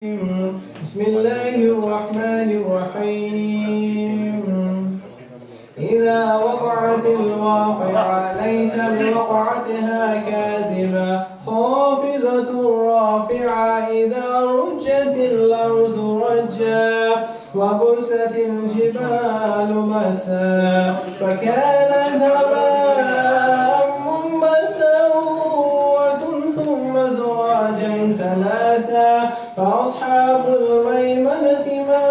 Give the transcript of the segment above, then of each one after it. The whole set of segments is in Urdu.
بسم الله الرحمن الرحيم. إذا وقعت الواقعة ليس لوقعتها كاذبة خافضة رافعة إذا رجت الأرض رجا وبست الجبال بسا فكانت هباء منبثا وكنتم أزواجا ثلاثا فأصحاب الميمنة ما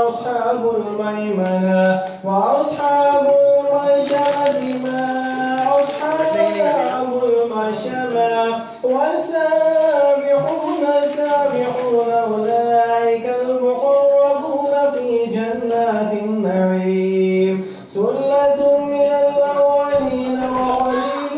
أصحاب الميمنة وأصحاب المشأمة ما أصحاب المشأمة والسابحون السابحون أولئك المقربون في جنات النعيم ثلة من الأولين وقليل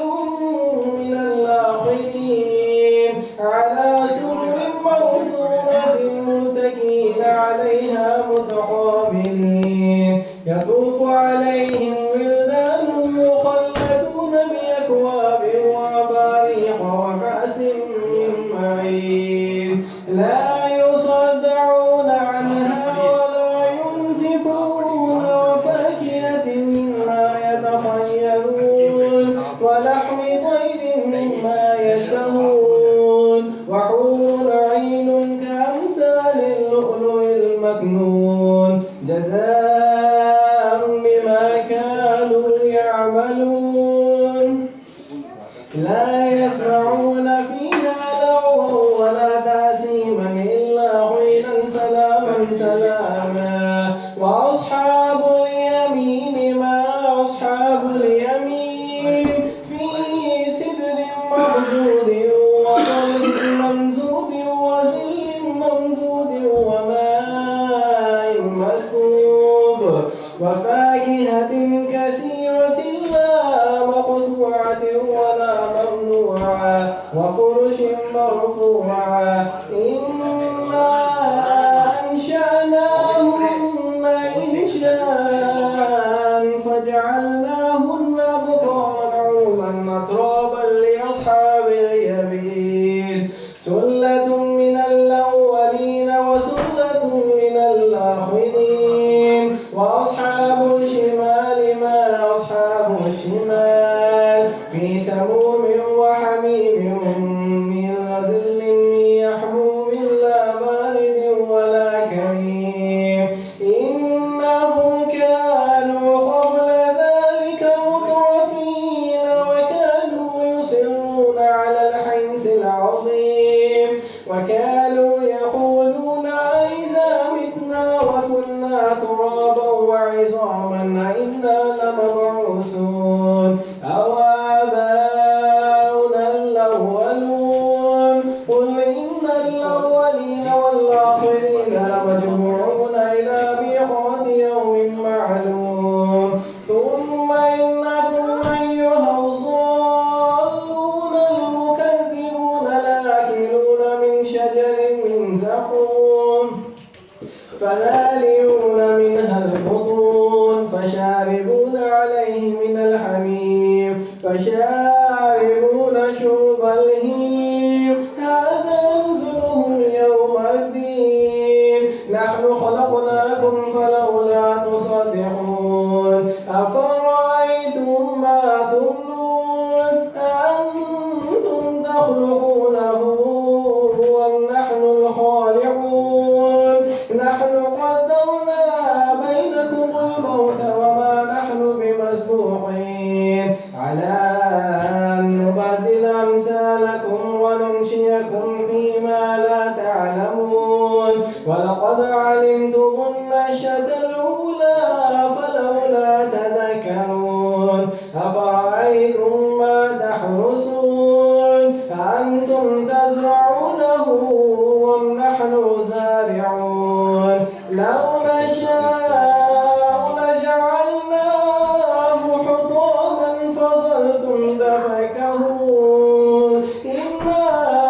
من الآخرين على سرر موضونة متكئين عليها متقابلين يطوف عليهم ولدان مخلدون بأكواب وأباريق وكأس من معين لا يصدعون عنها ولا ينزفون وفاكهة مما يتخيرون ولحم طير مما يشتهون وحور عين كأمثال اللؤلؤ المكنون جزاء بما كانوا يعملون لا يسمعون فيها لغوا ولا تأثيما إلا قيلا سلاما سلاما وأصحاب اليمين ما أصحاب اليمين في سدر ممدود وطلح ممدود وظل ممدود وماء مسكوب وفاكهة كثيرة لا مقطوعة ولا ممنوعة وفرش مرفوعة إنا أنشأناهن إنشاء فجعلناهن أبكارا عربا أترابا لأصحاب اليمين ثلة من الأولين وثلة من الآخرين وأصحاب الشمال ما أصحاب الشمال في سموم وحميم من ظل يحموم لا بارد ولا كريم إنهم كانوا قبل ذلك مترفين وكانوا يصرون على الحنث العظيم وكانوا يقولون أئذا متنا وكنا ترابا وعظاما أئنا لمبعوثون أو آباؤنا الأولون قل إن الأولين والآخرين لمجموعون إلى ميقات يوم معلوم ثم إنكم أيها الضالون المكذبون لآكلون من شجر من زقوم فمالئون منها البطون فشاربون عليه من الحميم فشاربون شرب الهيم هذا نزلهم يوم الدين نحن خلقناكم فلولا تصدقون أفرأيتم ما تمنون أأنتم تخلقونه أم نحن الخالقون نحن قدرنا بينكم الموت وما نحن بمسبوقين على أن نبدل أمثالكم وننشئكم فيما لا تعلمون ولقد علمتم النشأة الأولى فلولا تذكرون أفرأيتم ما تحرثون أأنتم تزرعونه أم نحن زارعون لو نشاء لجعلناه حطاما فظلتم تفكهون إنا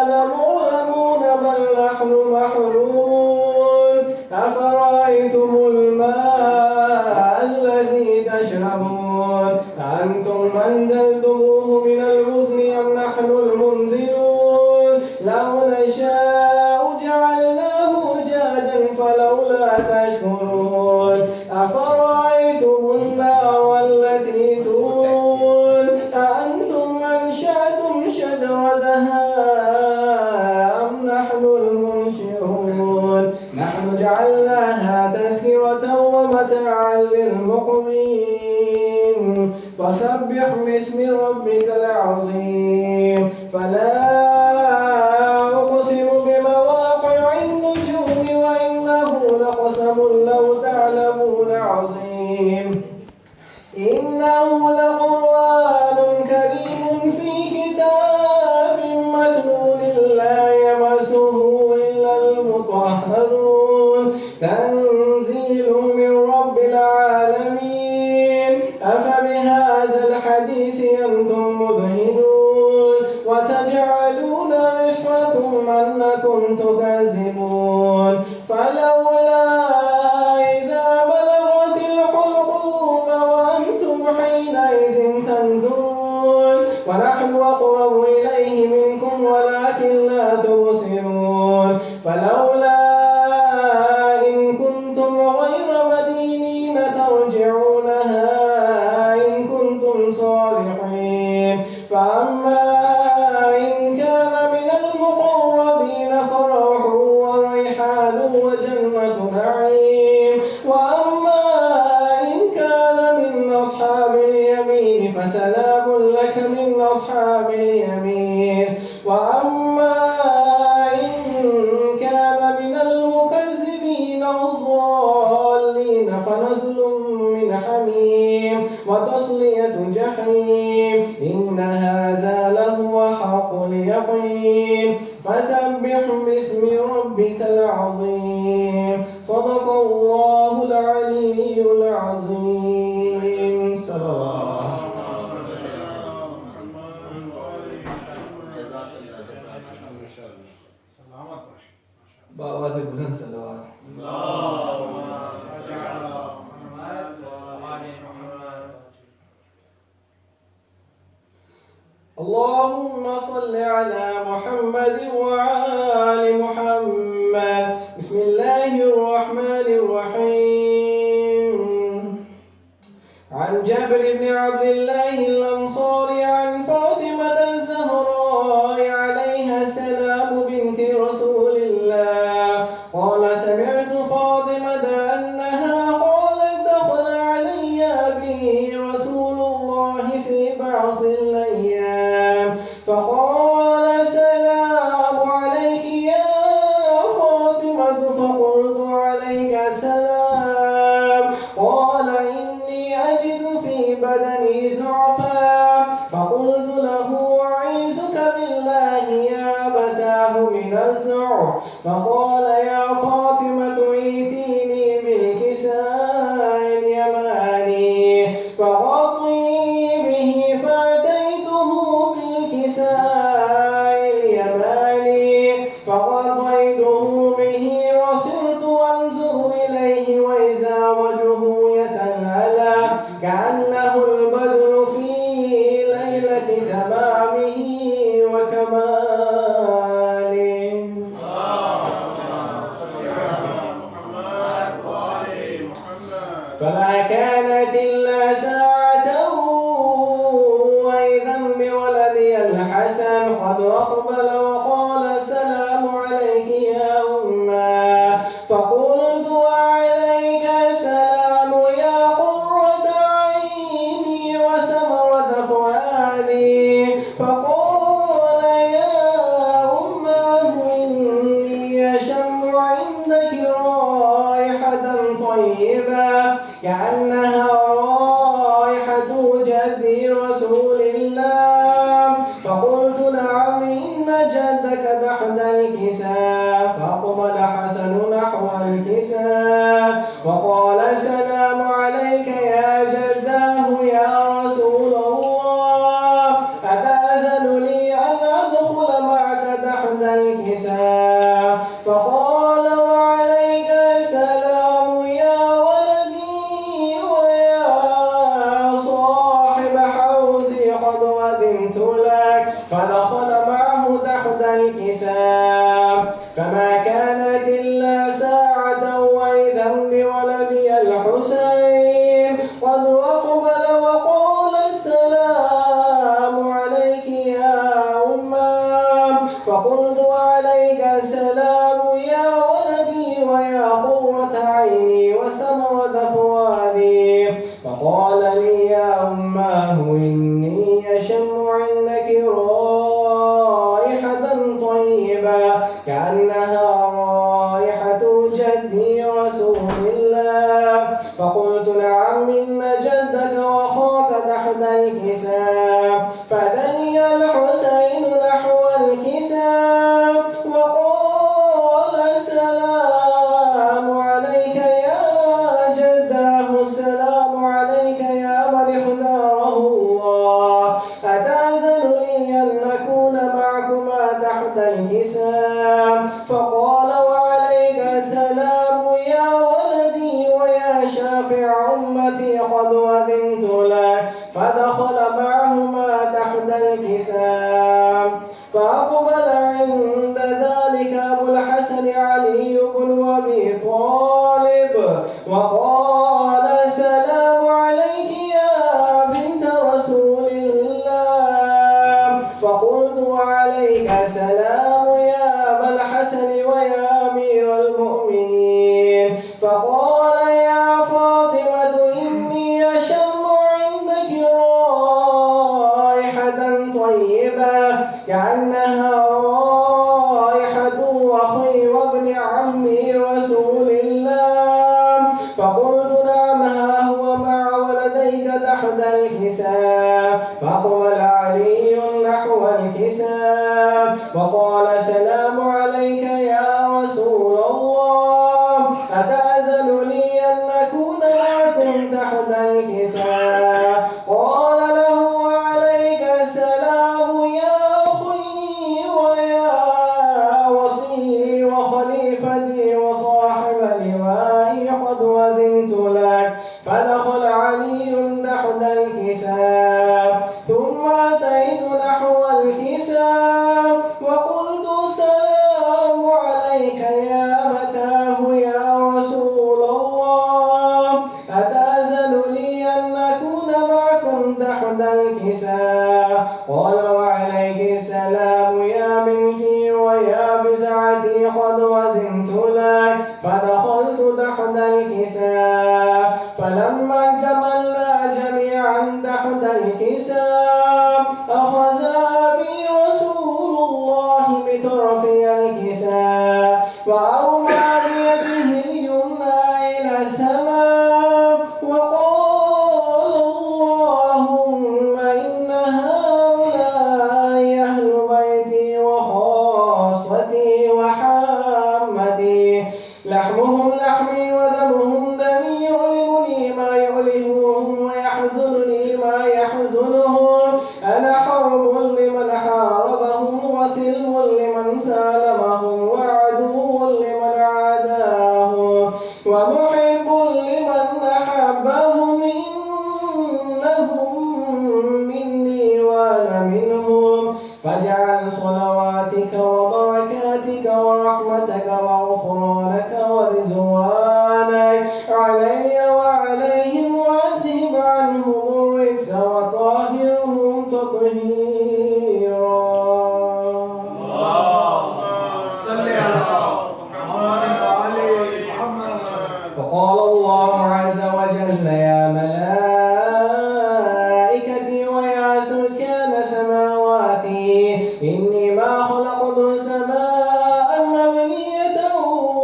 لمغرمون بل نحن محرومون أفرأيتم الماء الذي تشربون أأنتم أنزلتموه من المزن أم نحن المنزلون لو نشاء جعلناه المنشرون نحن جعلناها تذكرة ومتاعا للمقوين فسبح باسم ربك العظيم فلا أقسم بمواقع النجوم وإنه لقسم لو تعلمون عظيم إنه لقرآن كريم في كتاب مكنون لا يمسه إلا المطهرون تنزيل من رب العالمين أفبهذا الحديث أنتم مدهنون وتجعلون رزقكم أنكم تكذبون فلولا إذا بلغت الحلقوم وأنتم حينئذ تنظرون ونحن أقرب إليه منكم ولكن لا تبصرون فلولا إن كنتم غير مدينين ترجعونها إن كنتم صادقين فأما إن كان من المقربين فروح وريحان وجنة نعيم وأما إن كان من أصحاب اليمين فسلام لك من أصحاب اليمين وأما إن كان من المكذبين الضالين فنزل من حميم وتصلية جحيم إن هذا لهو حق اليقين فسبح باسم ربك العظيم صدق الله العلي العظيم صلى الله بآواز بلند صلوات اللهم صل على محمد وآل محمد بسم الله الرحمن الرحيم عن جابر بن عبد الله الأنصاري عن فاطمة الزهراء عليها السلام بنت رسول الله قال سمعت فاطمة أنها قالت دخل علي بي رسول الله في بعض الأيام فقال السلام عليك يا فاطمة فقلت عليك السلام قال إني أجد في بدني زعفا فقلت له أعيذك بالله يا أبتاه من الزعف فقال يا فاطمة ائتيني بالكساء اليماني فغطيني به فأتيته بالكساء اليماني فغطيته به وصرت أنظر إليه وإذا وجهه يتلألأ كأنه البدر في ليلة تمامه وكماله فما كانت إلا ساعة وإذا بولدي الحسن قد أقبل وقال السلام عليك يا أمه فقلت وعليك السلام يا قرة عيني وسمرة فؤادي فقال يا أمه إني أشم عندك رائحة طيبة كأنها رائحة جدي رسول الله فقلت نعم إن جدك تحت الكساء فأقبل حسن نحو الحسن علي بن أبي طالب وقال السلام عليك يا بنت رسول الله. فقلت وعليك السلام يا أبا الحسن ويا أمير المؤمنين. فقال يا فاطمة إني أشم عندك رائحة طيبة كأنها رائحة أخي وابن عم رسول الله. فقلت نعم ها هو مع ولديك تحت الكساء. فأقبل علي نحو الكساء وقال السلام عليك يا رسول الله، أتأذن لي أن نكون معكم تحت الكساء؟ قال له وعليك السلام يا أخي ويا وصي وخليفتي وصاحب لوائي، قد وزنت لك. فدخل علي تحت الكساء ثم أتيت نحو الكساء وقلت السلام عليك يا أبتاه يا رسول الله، أتأذن لي أن نكون معكم تحت الكساء؟ قال وعليك السلام يا بنتي ويا بزعتي، قد وزنت لك. فدخلت تحت الكساء فلما اكتملنا جميعا تحت الكساء أخذ بي رسول الله بطرفي الكساء وأومى بيده اليمنى إلى السماء وقال اللهم إن هؤلاء أهل بيتي وخاصتي وحامتي، لحمهم لحمي ودمهم دمي، يؤلمني ما يؤلمهم ويحزنني ما يحزنهم. أنا حرب لمن حاربهم وسلم لمن سالمهم وعدو لمن عاداهم ومحب لمن أحبهم، إنهم مني وأنا منهم. فاجعل صلواتك وبركاتك ورحمتك وغفرانك ورضوانك علي وعليهم، واذهب عنهم الرجس وطهرهم تطهيرا. صل على محمد وعلى محمد. فقال الله عز وجل يا ملائكتي ويا سكان سماواتي، إني ما خلقت سماء مبنية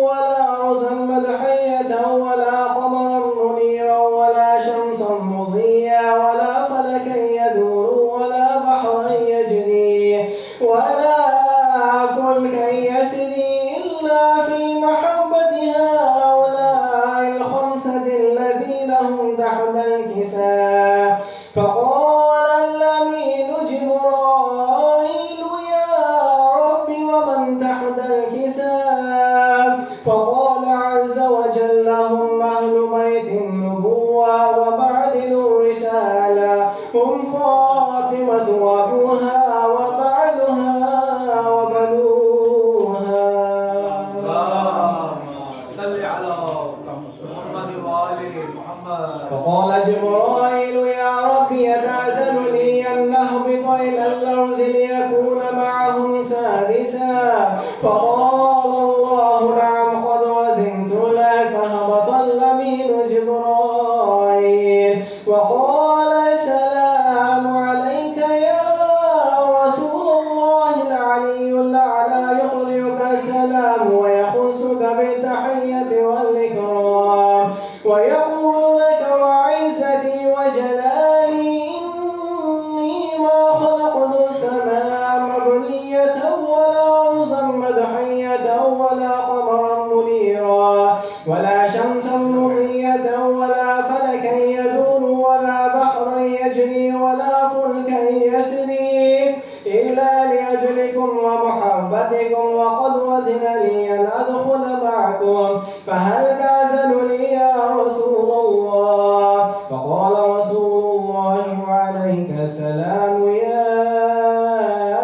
ولا عرسا مدحية ولا قمرا منيرا ولا شمسا مضيا ولا فلكا يدور ولا بحرا يجري ولا فلكا يسري إلا في محبة هؤلاء الخمسة الذين هم تحت الكساء. فقال الأمين جبرائيل يا رب ومن تحت الكساء؟ فقال عز وجل هم أهل بيت النبوة ومعدن الرسالة، هم فاطمة وأبوها وبعلها وبنوها. صل على محمد وآل محمد. فقال جبرائيل يا رب يتأذن لي أن نهبط إلى الأرض ليكون معهم سادسا. فقال الله نعم قد وزنت لك. فهبط الأمين جبرائيل وقال السلام عليك يا رسول الله، العلي الأعلى يقرئك السلام ويخصك بالتحية والإكرام ويقول لك وعزتي وجلالي إني ما خلقت السماء مبنية ولا عرسا مدحية ولا قمرا منيرا ولا شمسا مضية ولا فلكا يدور ولا بحرا يجري ولا فلكا يسري إلا لأجلكم ومحبتكم، وقد وزن لي أن أدخل معكم، فهل تأذن لي يا رسول الله؟ فقال رسول الله وعليك السلام يا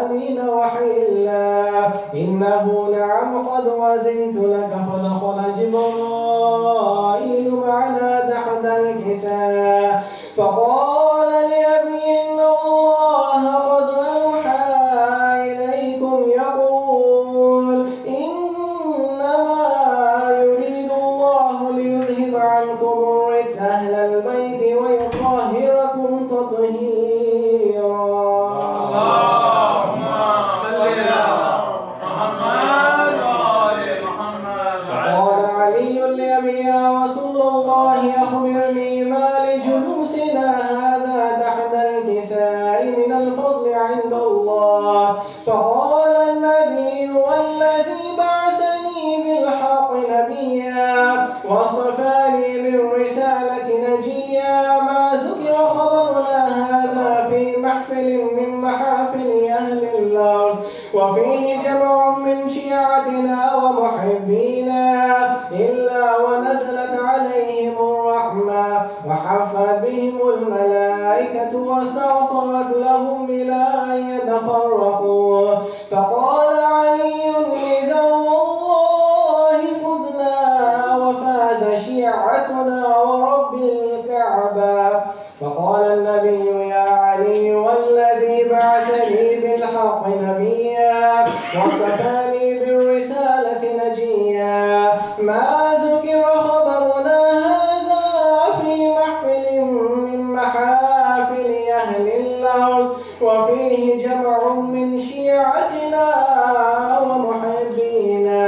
أمين وحي الله، إنه نعم قد وزن أذنت لك فدخل جبرائيل معنا تحت الكساء فقال لأبي إن الله قد أوحى إليكم يقول إنما يريد الله ليذهب عنكم الرجس أهل البيت ويطهركم تطهيرا. قال علي لأبي يا رسول الله أخبرني ما لجلوسنا هذا تحت الكساء من الفضل عند الله. فقال النبي والذي بعثني بالحق نبيا واصطفاني بالرسالة نجيا ما ذكر خبرنا هذا في محفل من محافل أهل الأرض وفيه جمع من شيعتنا ومحبينا إلا ونزلت عليهم الرحمة وحفت بهم الملائكة واستغفرت لهم إلى أن يتفرقوا. فقال علي إذا والله فزنا وفاز شيعتنا ورب الكعبة. فقال النبي يا علي والذي بعثني بالحق نبيا واصطفاني بالرسالة نجيا ما ذكر خبرنا هذا في محفل من محافل أهل الأرض وفيه جمع من شيعتنا ومحبينا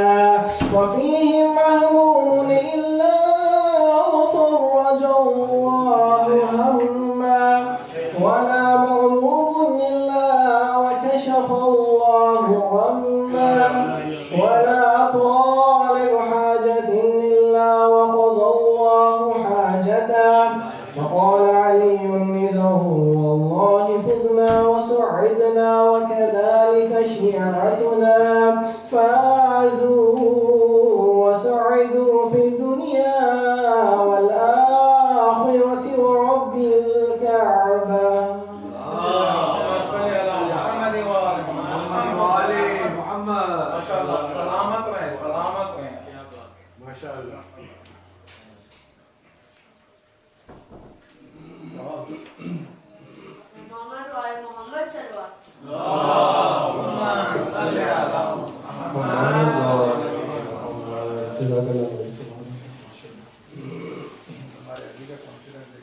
وفيه مهموم إلا وفرج الله همه ولا مغلوب إلا وكشف الله غمه ولا طالب حاجة إلا وقضى الله حاجته. فقال علي إذا والله فزنا وسعدنا وكذلك شيعتنا فازوا وسعدوا في الدنيا والآخرة ورب الكعبة.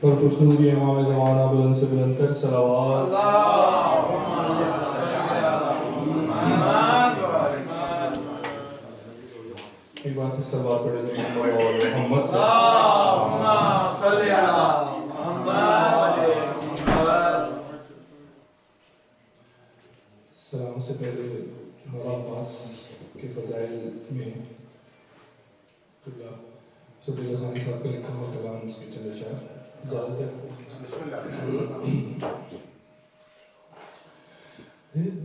اور خوشنود امام زمانہ بلند سے بلند تر صلوات. ایک بار پھر سب بات پڑھے جائیں محمد سلام سے پہلے مولا عباس کے فضائل میں سب اللہ خانی صاحب کا لکھا ہوا کلام اس کے چند اشعار اجازت ہے.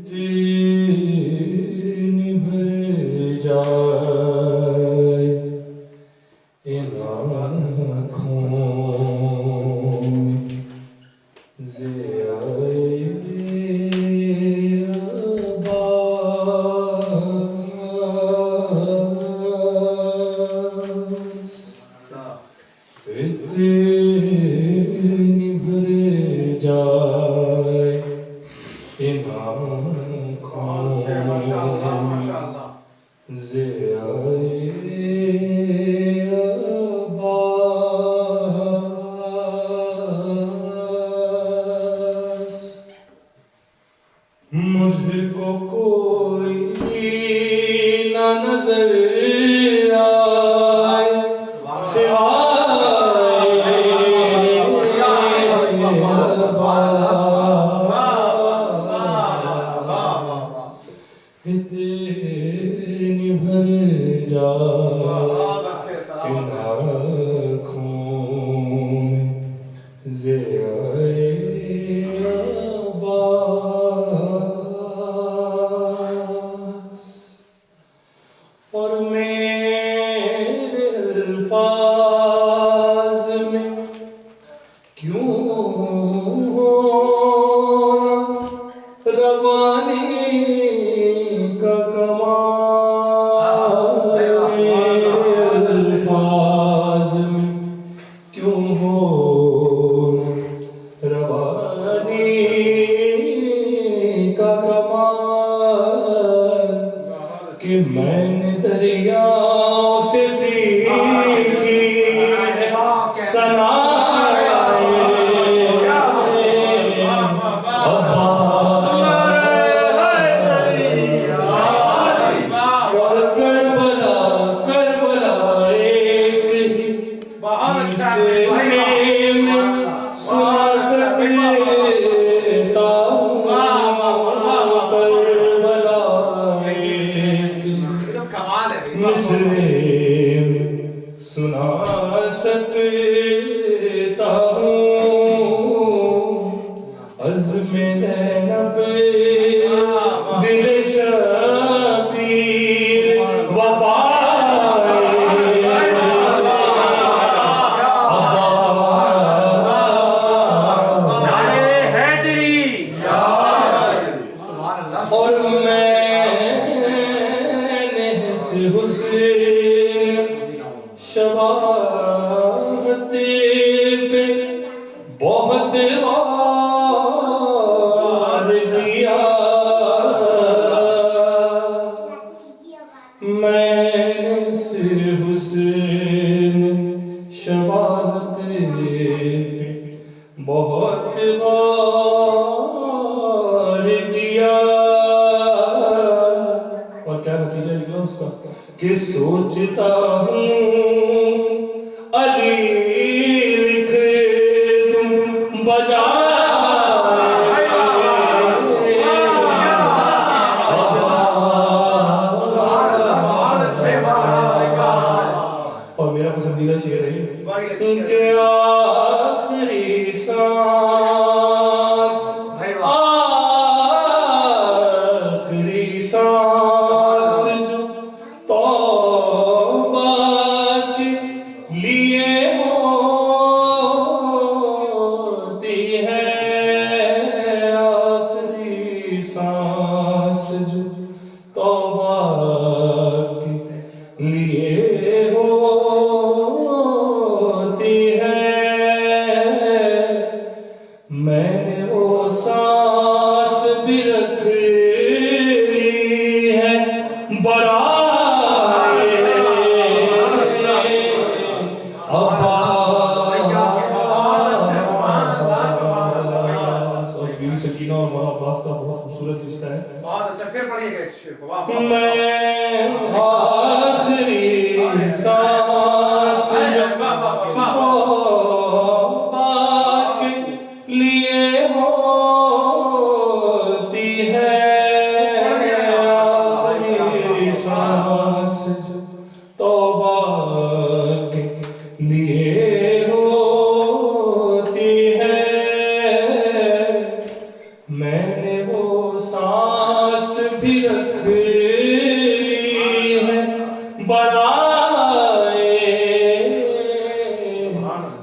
دین بھر جائے ان آنکھوں روانی کا کمال سے سیکھی سنا سنا سکتا ہوں عزم زینب دل شبیر اور میں سے حسین شباہت پہ بہت غور کیا میں سے حسین شباہت پہ بہت غور کیا اور کیا نتیجہ نکلا اس کا کہ سوچتا ہوں علی لکھ تم بجائے اور میرا پسندیدہ شعر ہے کہ آخری سانس آخری سانس جو توبہ کے لیے ہوتی ہے آخری سانس جو توبہ کے لیے ہوتی ہے میں نے وہ سانس بھی رکھ لی ہے برائے عباس اور بیوی سکینہ اور مولا عباس کا بہت خوبصورت رشتہ ہے بہت اچھا پھر پڑھیے گا اس شعر کو میں آخری سانس توبہ کے لیے ہوتی ہے آخری سانس توبہ کے لیے ہوتی ہے میں نے وہ سانس بھی رکھ لی ہے برائے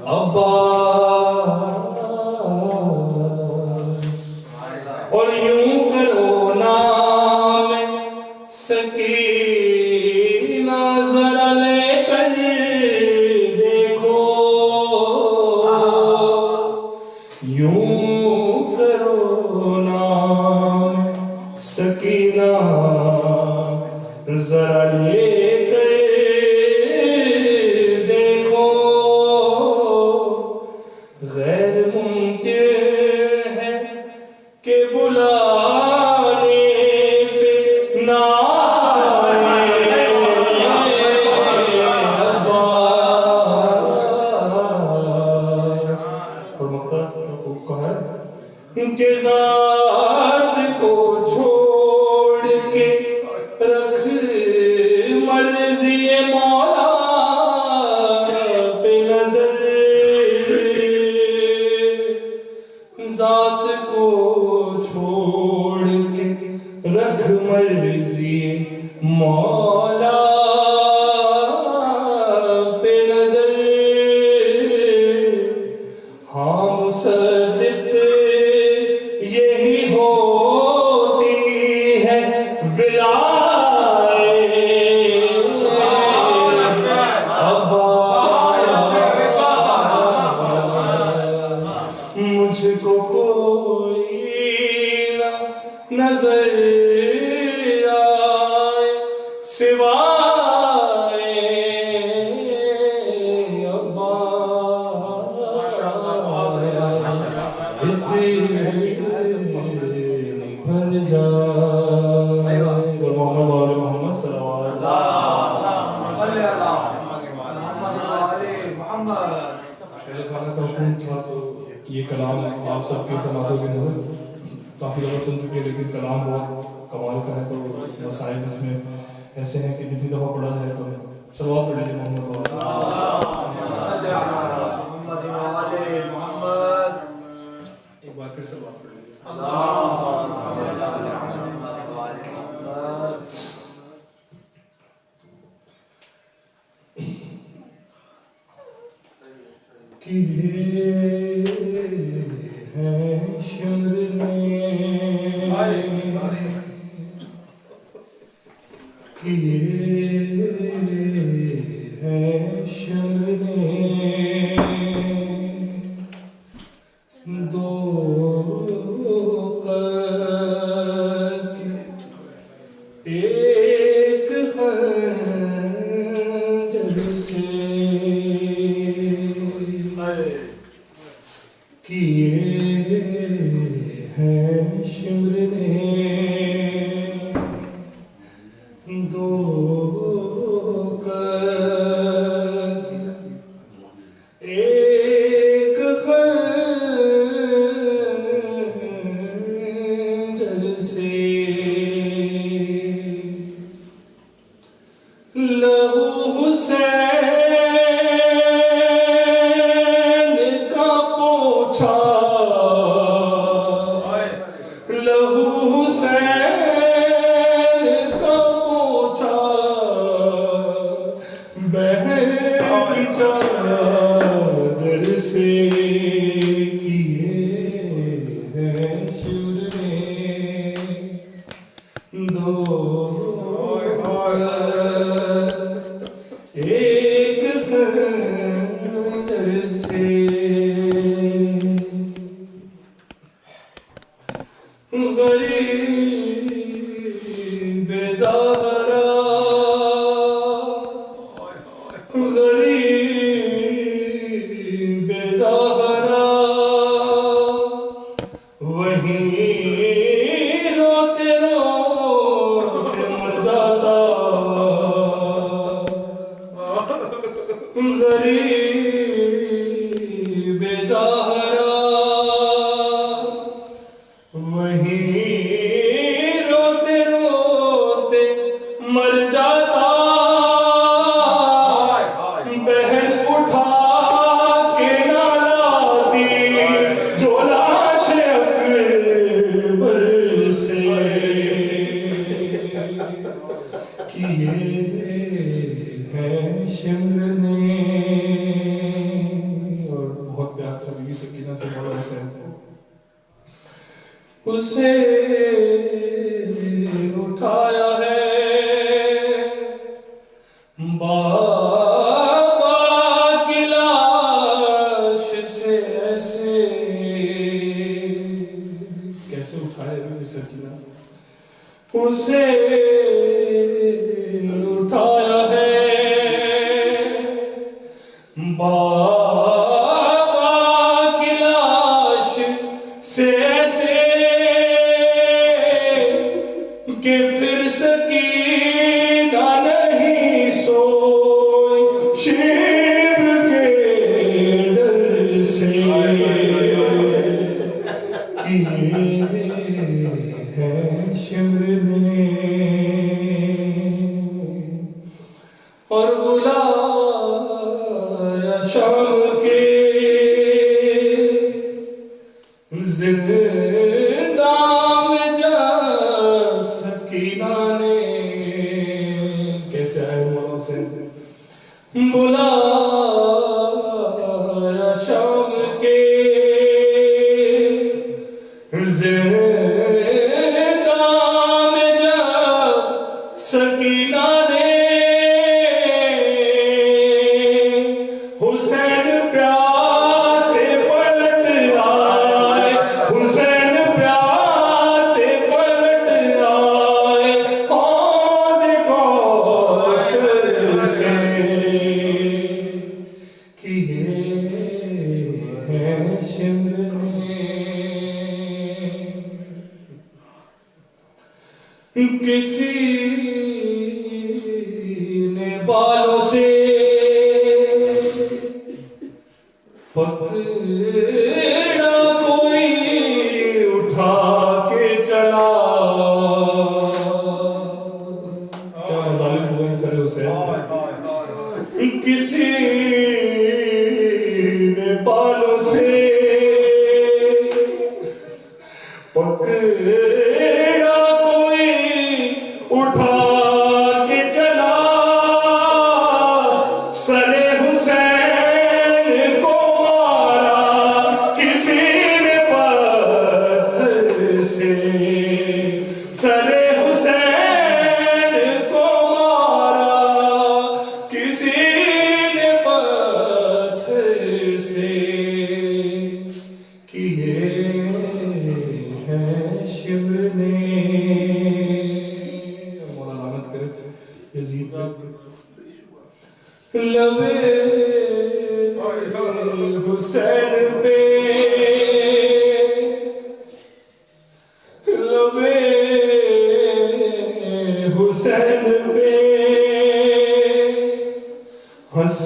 عباس اور یوں کرو نام سکینہ ذرا لے کر محمد پہلے خانہ کا حکم تھا تو یہ کلام آپ سب کی سماعتوں کی نظر کافی دفعہ سن چکے، لیکن کلام بہت کمال کا ہے، تو مسائل اس میں ایسے ہیں کہ جتنی دفعہ پڑھا جائے تو صلوات پڑھ لیجیے محمد صلی علی محمد وآل محمد. ایک بار پھر صلوات پڑھ لیجیے. اللہم صلی علی محمد وآل محمد. کیے ہیں شمر نے کیے ہیں شمر نے دو قتل ایک خنجر سے کیے ہیں شمر نے دو قتل ایک خنجر سے لہو حسین کا پوچھا لہو حسین کا پوچھا بہن کی چادر سے کیے ہیں شمر نے دو ایک خنجر سے غریب زہرا غریب زہرا وہیں روتے روتے مر جاتا غریب زہرا وہیں روتے روتے مر جاتا بہن اٹھا کے نہ لاتی جو لاش اکبر سے کیے ہیں شمر نے. اور بہت پیار تھا بیوی سکینہ سے مولا حسین سے. اسے اٹھایا ہے بابا کی لاش سے ایسے کیسے اٹھایا بیوی سکینہ. اسے اٹھایا ہے بابا کی لاش سے ایسے کہ پھر سکینہ نہیں سوئی شیر کے ڈر سے کیے ہیں شمر نے اور بلایا شام کے زندہ میں جب سکینہ نے کیسے آئے مولا حسین سے بلایا شام کے زندہ میں جب سکینہ نے حسین پیاسے پلٹ آئے حسین پیاسے پلٹ آئے حوض کوثر سے کسی نے بالوں سے پکڑا کوئی اٹھا کے چلا سر حسین کو مارا کسی نے پتھر سے سر حسین کو مارا کسی نے پتھر سے کیے ہیں شبر نے مولا لعنت کرے یزید لبے حسین پہ لبے حسین پہ ہنس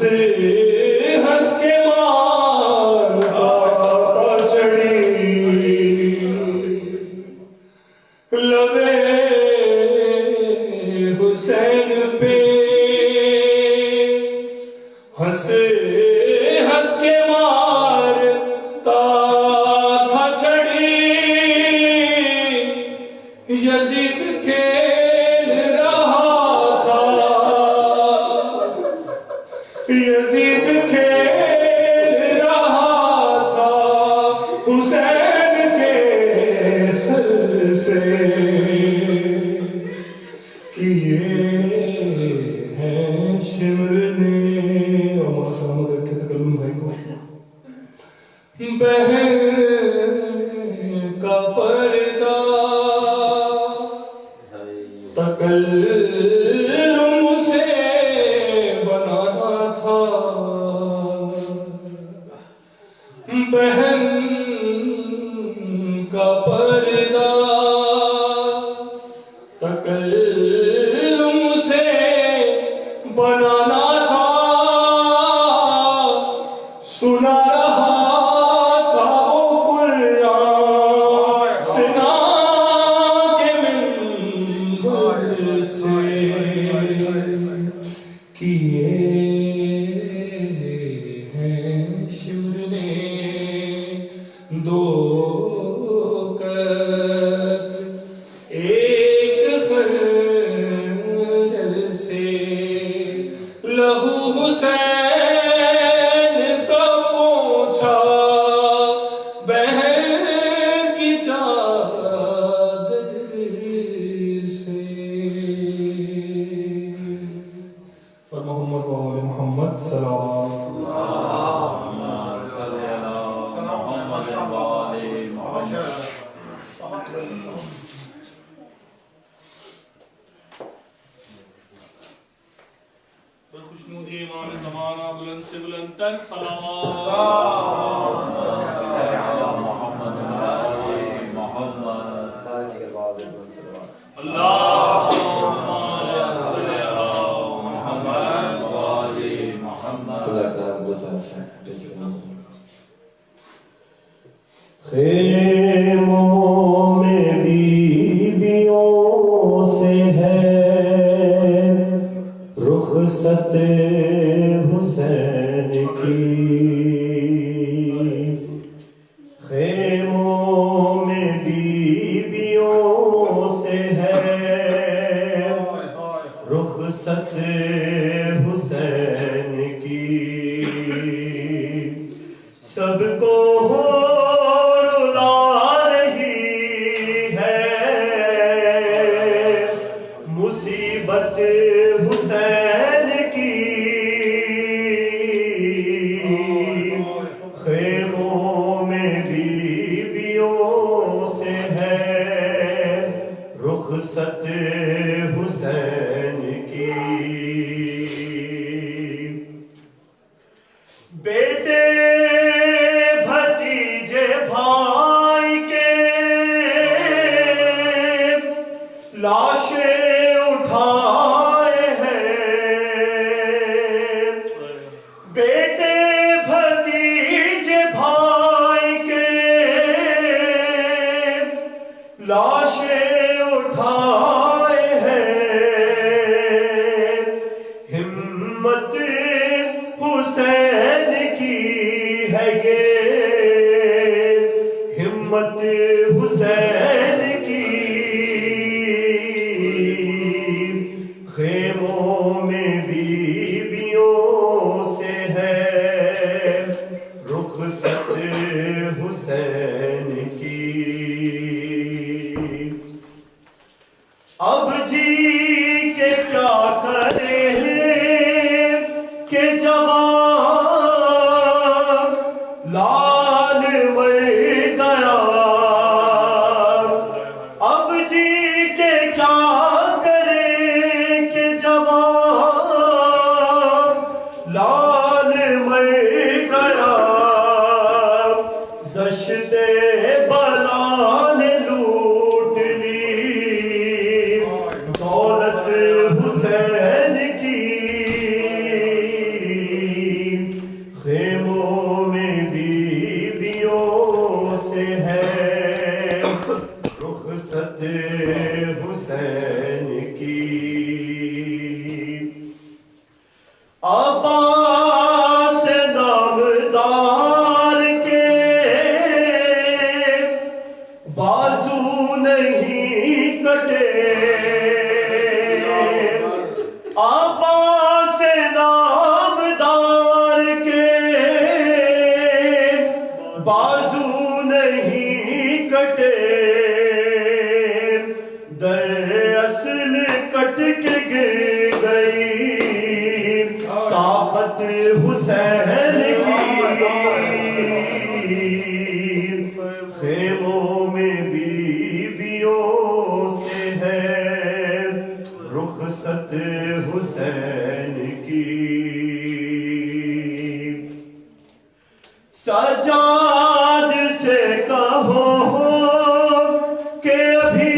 ہنس کے مارتا چڑھی لبے حسین پہ ہنس ہنس کے مارتا تھا چڑھی یزید کھیل رہا تھا یزید کھیل رہا تھا حسین کے سر سے کیے ہیں شمر نے اور مولا سلامت رکھے تکلم بھائی کو بہن کا پردہ تکلم سے بنانا تھا بہن کا پردہ تکلم سے بنانا تھا سنا رہا تھا وہ قرآن سنا کے منبر سے کیے ہیں شمر نے دو قد ایک خنجر سے لہو حسین کا پوچھا بہن کی چادر سے اور محمد و آل محمد صلوات خوشنودی امام زمانہ بلند سے بلند تر صلوات خیموں میں بیویوں سے ہے رخصت حسین کی خیموں میں بیویوں سے ہے رخصت حسین کی سب کو رلا ہے یہ ہمت حسین کی، خیموں میں بیویوں سے ہے رخصت حسین کی۔ اب جی کے کیا کریں کہ جوان لال مر گیا، اب جی کے کیا کریں کہ جوان لال مر گیا، دشت بلا نے لوٹ لی دولت حسین کی، خیموں میں بیویوں سے ہے رخصت حسین کی۔ عباس نامدار کے بازو نہیں کٹے، عباس نامدار کے بازو نہیں کٹے، در اصل کٹ کے گر گئی طاقت حسین کی، خیموں میں بیویوں سے ہے رخصت حسین کی۔ سجاد سے کہو کہ ابھی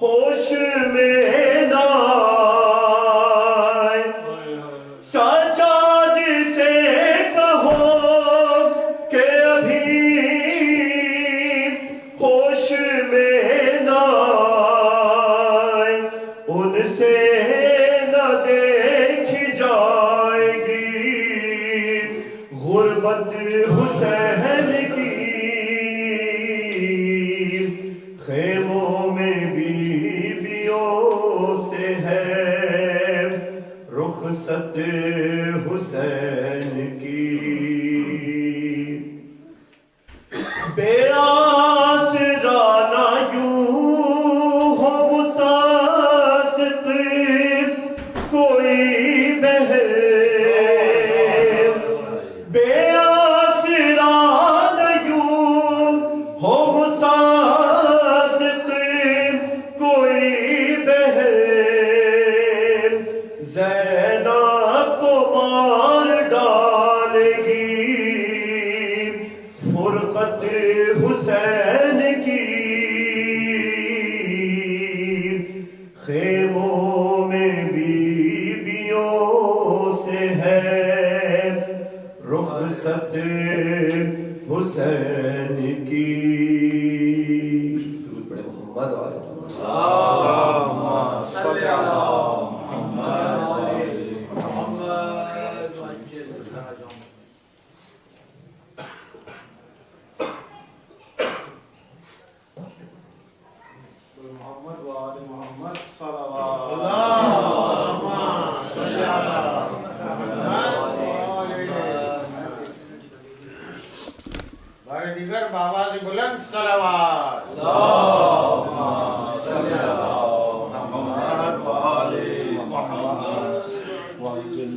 ہوش میں نہ آئے، سجاد سے کہو کہ ابھی ہوش میں نہ آئے، ان سے نہ دیکھی جائے گی غربت حسین کی، خیموں میں بیویوں سے ہے رخصت حسین کی۔ بے آسرا یوں ہو مصادق کوئی بہن، بے آسرا یوں ہو مصادق کوئی بہن، زینب کو مار ڈالے گی فرقت حسین کی، خیموں میں بیویوں سے ہے رخصت حسین کی۔ درود پڑھے محمد اور اللہم صلی علی محمد وعجل فرجهم۔ محمد وآل محمد صلوات بارے دیگر بابا سے بلند صلوات۔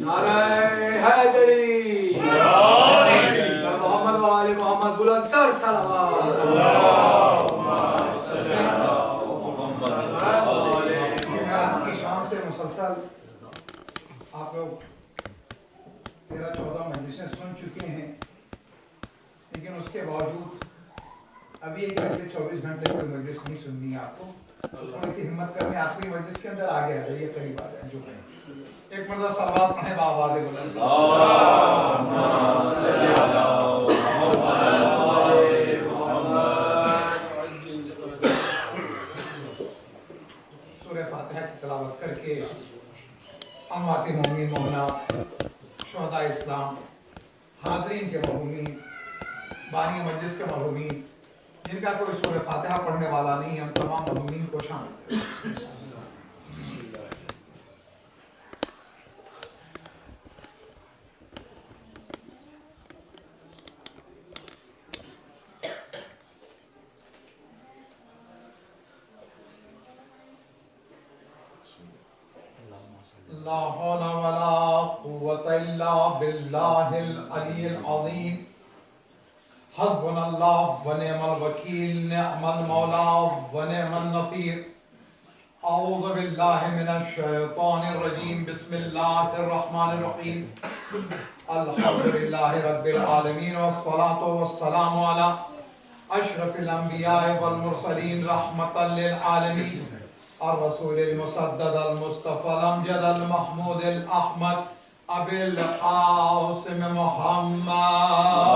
نعرہ حیدری، محمد وآل محمد بلند تر صلوات۔ کی شام سے مسلسل آپ لوگ 13-14 مجلسیں سن چکے ہیں، لیکن اس کے باوجود ابھی 1 گھنٹے 24 گھنٹے کوئی مجلس نہیں سننی ہے آپ کو، تھوڑی سی ہمت کرنے آخری مجلس کے اندر آگے آ جائیے، قریب آ جائیں جو کہیں۔ ایک مرتبہ صلوات پڑھیں بآواز بلند۔ سورہ فاتحہ کی تلاوت کر کے اموات مومنین مومنات شہداء اسلام، حاضرین کے مرحومین، بانی مجلس کے مرحومین، جن کا کوئی سورہ فاتحہ پڑھنے والا نہیں، ہم تمام مرحومین کو شامل کریں۔ لا حول ولا قوة إلا بالله العلي العظيم حسبنا الله ونعم الوكيل نعم المولى ونعم النصير أعوذ بالله من الشيطان الرجيم بسم الله الرحمن الرحيم الحمد لله رب العالمين والصلاة والسلام على أشرف الأنبياء والمرسلين رحمة للعالمين الرسول المسدد المصطفى الأمجد المحمود الأحمد أبي القاسم محمد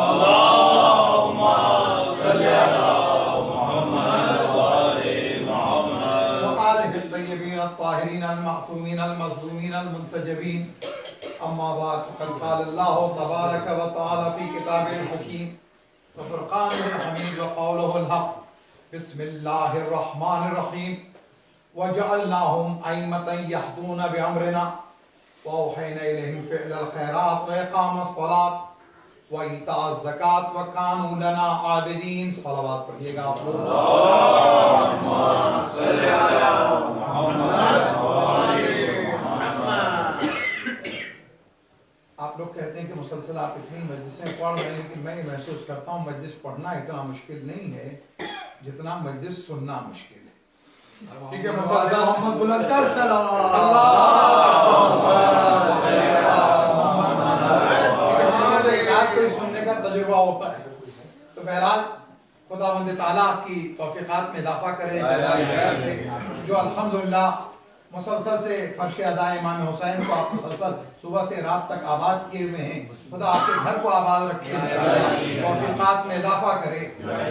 اللهم صل على محمد وآل محمد وآله الطيبين الطاهرين المعصومين المظلومين المنتجبين. أما بعد فقد قال الله تبارك وتعالى في كتابه الحكيم وفرقانه الحميد وقوله الحق بسم الله الرحمن الرحيم وجعلناهم أئمة يهدون بأمرنا وأوحينا إليهم فعل الخيرات وإقام الصلاة وإيتاء الزكاة وكانوا لنا عابدين. صلوات پڑھیے گا آپ لوگ. اللهم صل على محمد وآل محمد. آپ لوگ کہتے ہیں کہ مسلسل آپ اتنی مجلسیں پڑھ رہے ہیں، لیکن میں یہ محسوس کرتا ہوں مجلس پڑھنا اتنا مشکل نہیں ہے جتنا مجلس سننا مشکل ہے. کیونکہ مسلسل محمد بلندر صلوات کوئی سننے کا تجربہ ہوتا ہے. تو بہرحال خداوند تعالیٰ آپ کی توفیقات میں اضافہ کرے، جو الحمدللہ مسلسل سے فرش ادا امام حسین کو آپ مسلسل صبح سے رات تک آباد کیے ہوئے ہیں. خدا آپ کے گھر کو آباد رکھے، توفیقات میں اضافہ کرے،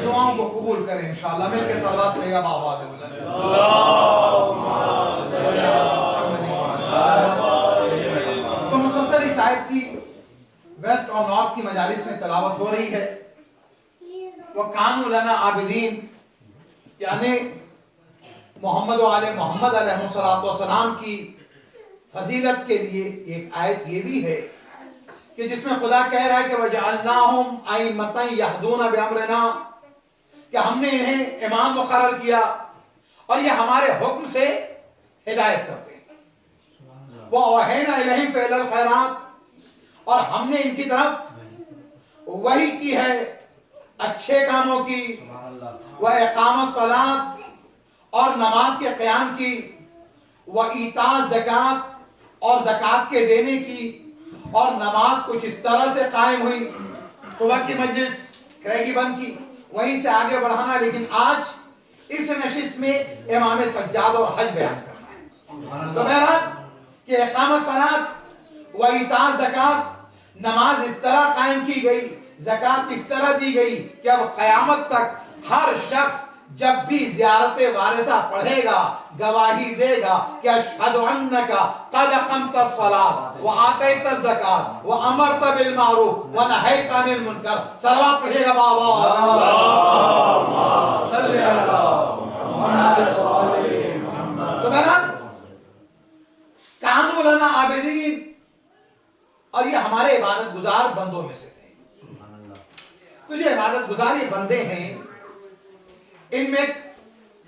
دعاؤں کو قبول کرے انشاءاللہ. مل کے صلوات پڑھے گا بآباد بلند. تو مسلسل اس آیت کی ویسٹ اور نارتھ کی مجالس میں تلاوت ہو رہی ہے. وَكَانُوا لَنَا عَابِدِينَ، یعنی محمد و آل محمد علیہ السلام کی فضیلت کے لیے ایک آیت یہ بھی ہے کہ جس میں خدا کہہ رہا ہے کہ وَجَعَلْنَاهُمْ أَئِمَّةً يَهْدُونَ بِأَمْرِنَا، کہ ہم نے انہیں امام مقرر کیا اور یہ ہمارے حکم سے ہدایت کرتے ہیں. وَأَوْحَيْنَا إِلَيْهِمْ فِعْلَ الْخَيْرَاتِ، اور ہم نے ان کی طرف وحی کی ہے اچھے کاموں کی، وَإِقَامَ الصَّلَاةِ، اور نماز کے قیام کی، وَإِيتَاءَ الزَّكَاةِ، اور زکوٰۃ کے دینے کی. اور نماز کچھ اس طرح سے قائم ہوئی، صبح کی مجلس کریگی بند کی، وہیں سے آگے بڑھانا. لیکن آج اس نشست میں امام سجاد اور حج بیان کرنا ہے. تو بہرحال کہ اقامۃ الصلاۃ وَإِيتَاءَ الزَّكَاةِ، نماز اس طرح قائم کی گئی، زکوٰۃ اس طرح دی گئی کہ اب قیامت تک ہر شخص جب بھی زیارت وارثہ پڑھے گا گواہی دے گا کہ اشہد انک قد اقمت الصلاۃ وآتیت الزکاۃ وامرت بالمعروف ونہیت عن المنکر. صلوات پڑھیے گا بابا. اللهم صل على محمد وآل محمد. تو بہرحال کانوا لنا عابدین، اور یہ ہمارے عبادت گزار بندوں میں سے تھے. تو جو عبادت گزار یہ بندے ہیں، ان میں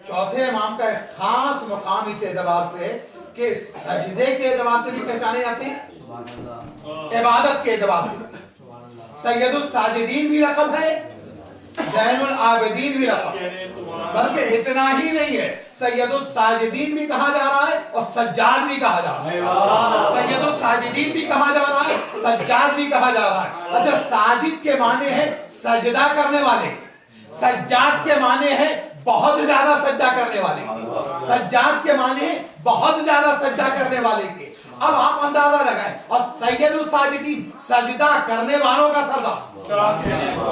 چوتھے امام کا ایک خاص مقام اس اعتبار سے کہ سجدے کے اعتبار سے بھی پہچانے جاتے ہیں، عبادت کے اعتبار سے. سید الساجدین بھی لقب ہے، زین العابدین بھی لقب ہے. بلکہ اتنا ہی نہیں ہے، سید الساجدین بھی کہا جا رہا ہے اور سجاد بھی کہا جا رہا ہے. سید الساجدین بھی کہا جا رہا ہے، سجاد بھی کہا جا رہا ہے. اچھا، ساجد کے معنی ہے سجدہ کرنے والے، سجاد کے معنی ہے بہت زیادہ سجدہ کرنے والے کے. سجاد کے معنی ہے بہت زیادہ سجدہ کرنے والے کے. اب آپ اندازہ لگائیں. اور سید الساجدین سجدہ کرنے والوں کا سردار،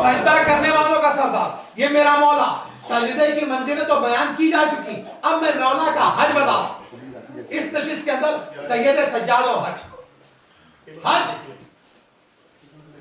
سجدہ کرنے والوں کا سردار، یہ میرا مولا. سجدے کی منزلیں تو بیان کی جا چکی، اب میں مولا کا حج بتا. اس نشست کے اندر سید سجاد و حج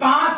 5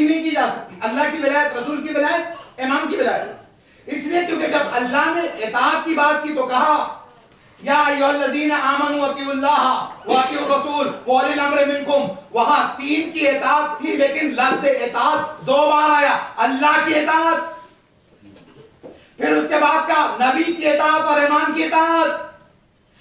تقسیم نہیں کی جا سکتی، اللہ کی ولایت، رسول کی ولایت، امام کی ولایت، اس لیے کیونکہ جب اللہ نے اطاعت کی بات کی تو کہا یا ایھا الذین آمنوا اطیعوا اللہ واطیعوا الرسول واولی الامر منکم، وہاں 3 کی اطاعت تھی لیکن لفظ اطاعت 2 بار آیا، اللہ کی اطاعت، پھر اس کے بعد کا نبی کی اطاعت اور امام کی اطاعت،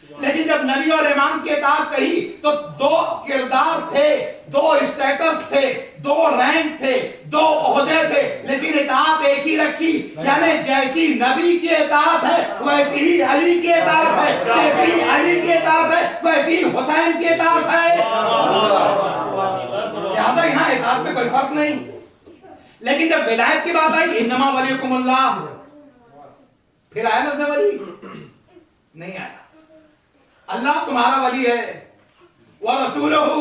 لیکن جب نبی اور امام کی اطاعت کہی تو 2 کردار تھے، 2 اسٹیٹس تھے، 2 رینک تھے، 2 عہدے تھے، لیکن اطاعت ایک ہی رکھی، یعنی جیسی نبی کی اطاعت ہے ویسی ہی علی کی اطاعت ہے، جیسی علی کی اطاعت ہے ویسی ہی حسین کی اطاعت ہے، لہذا یہاں اطاعت میں کوئی فرق نہیں۔ لیکن جب ولایت کی بات آئی انما ولیکم اللہ، پھر آیا لفظ ولی؟ نہیں آیا۔ اللہ تمہارا ولی ہے، وَرَسُولُهُ،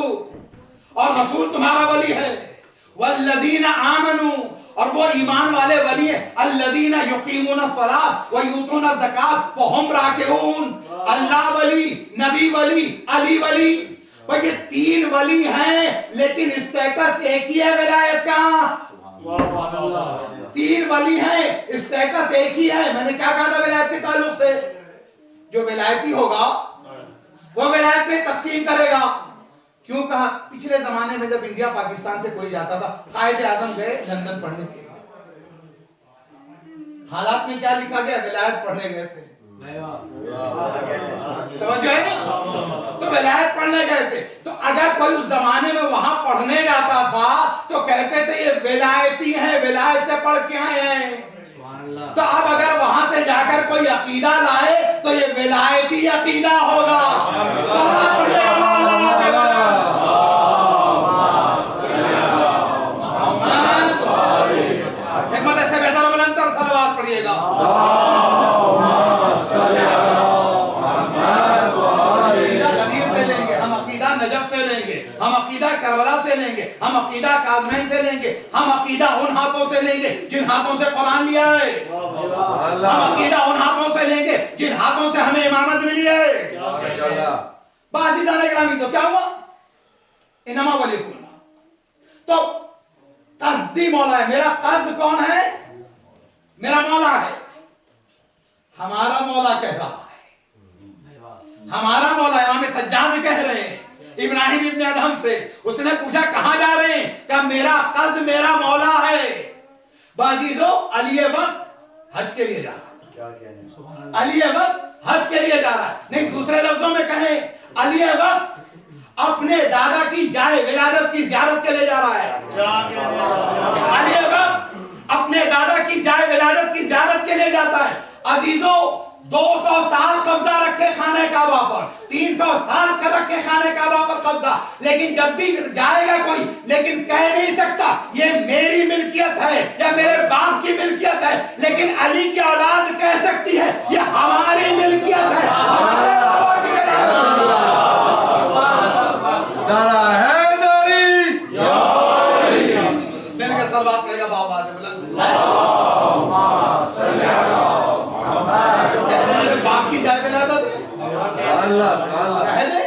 اور رسول تمہارا ولی ہے، وَالَّذِينَ آمَنُوا، اور وہ ایمان والے ولی ہیں، الَّذِينَ يُقِيمُونَ الصَّلَاةَ وَيُؤْتُونَ الزَّكَاةَ وَهُمْ رَاكِعُونَ، اللہ ولی، نبی ولی، علی ولی، وہ یہ 3 ولی ہیں لیکن اسٹیٹس ایک ہی ہے ولایت کا، 3 ولی ہیں اسٹیٹس ایک ہی ہے۔ میں نے کیا کہا تھا ولایت کے تعلق سے؟ جو ولایتی ہوگا وہ ولایت میں تقسیم کرے گا۔ کیوں کہا؟ پچھلے زمانے میں جب انڈیا پاکستان سے کوئی جاتا تھا، قائد اعظم گئے لندن پڑھنے کے لیے، حالات میں کیا لکھا گیا؟ ولایت پڑھنے گئے تھے، توجہ ہے نا؟ تو ولایت پڑھنے گئے تھے، تو اگر کوئی اس زمانے میں وہاں پڑھنے جاتا تھا تو کہتے تھے یہ ولایتی ہیں، ولایت سے پڑھ کے آئے ہیں۔ تو اب اگر وہاں سے جا کر کوئی عقیدہ لائے تو یہ ولایتی عقیدہ ہوگا۔ حکمت سے بہتر بلندر صلوات پڑھیے گا۔ عقیدہ غدیر سے لیں گے، ہم عقیدہ نجف سے لیں گے، ہم عقیدہ کربلا سے لیں گے، ہم عقیدہ کاظمین سے لیں گے، ہم عقیدہ ان ہاتھوں سے لیں گے جن ہاتھوں سے قرآن لیا ہے، ہم عقیدہ ان ہاتھوں سے لیں گے جن ہاتھوں سے ہمیں امامت ملی ہے۔ عزیزان گرامی، تو کیا ہوا؟ انما ولیکم اللہ، تو قصدی مولا ہے، میرا قصد کون ہے؟ میرا مولا ہے، ہمارا مولا کہہ رہا ہے، ہمارا مولا امام سجاد کہہ رہے ہیں ابراہیم ابن ادہم سے، اس نے پوچھا کہاں جا رہے ہیں؟ کہ میرا قصد میرا مولا ہے۔ بازیدو علی وقت حج کے لیے جا رہا ہے، علی وقت حج کے لیے جا رہا ہے، نہیں دوسرے لفظوں میں کہیں علی وقت اپنے دادا کی جائے ولادت کی زیارت کے لیے جا رہا ہے، علی وقت اپنے دادا کی جائے ولادت کی زیارت کے لیے جاتا ہے۔ عزیزو 200 سال قبضہ رکھے خانہ کعبہ پر، 300 سال کر رکھے خانہ کعبہ پر قبضہ، لیکن جب بھی جائے گا کوئی لیکن کہہ نہیں سکتا یہ میری ملکیت ہے یا میرے باپ کی ملکیت ہے، لیکن علی کی اولاد کہہ سکتی ہے یہ ہماری ملکیت ہے، ہمارے بابا کی ملکیت ہے۔ مل کے صلوات پڑھے گا بابا دے بلند باپ کی جائے ولادت کہہ دے۔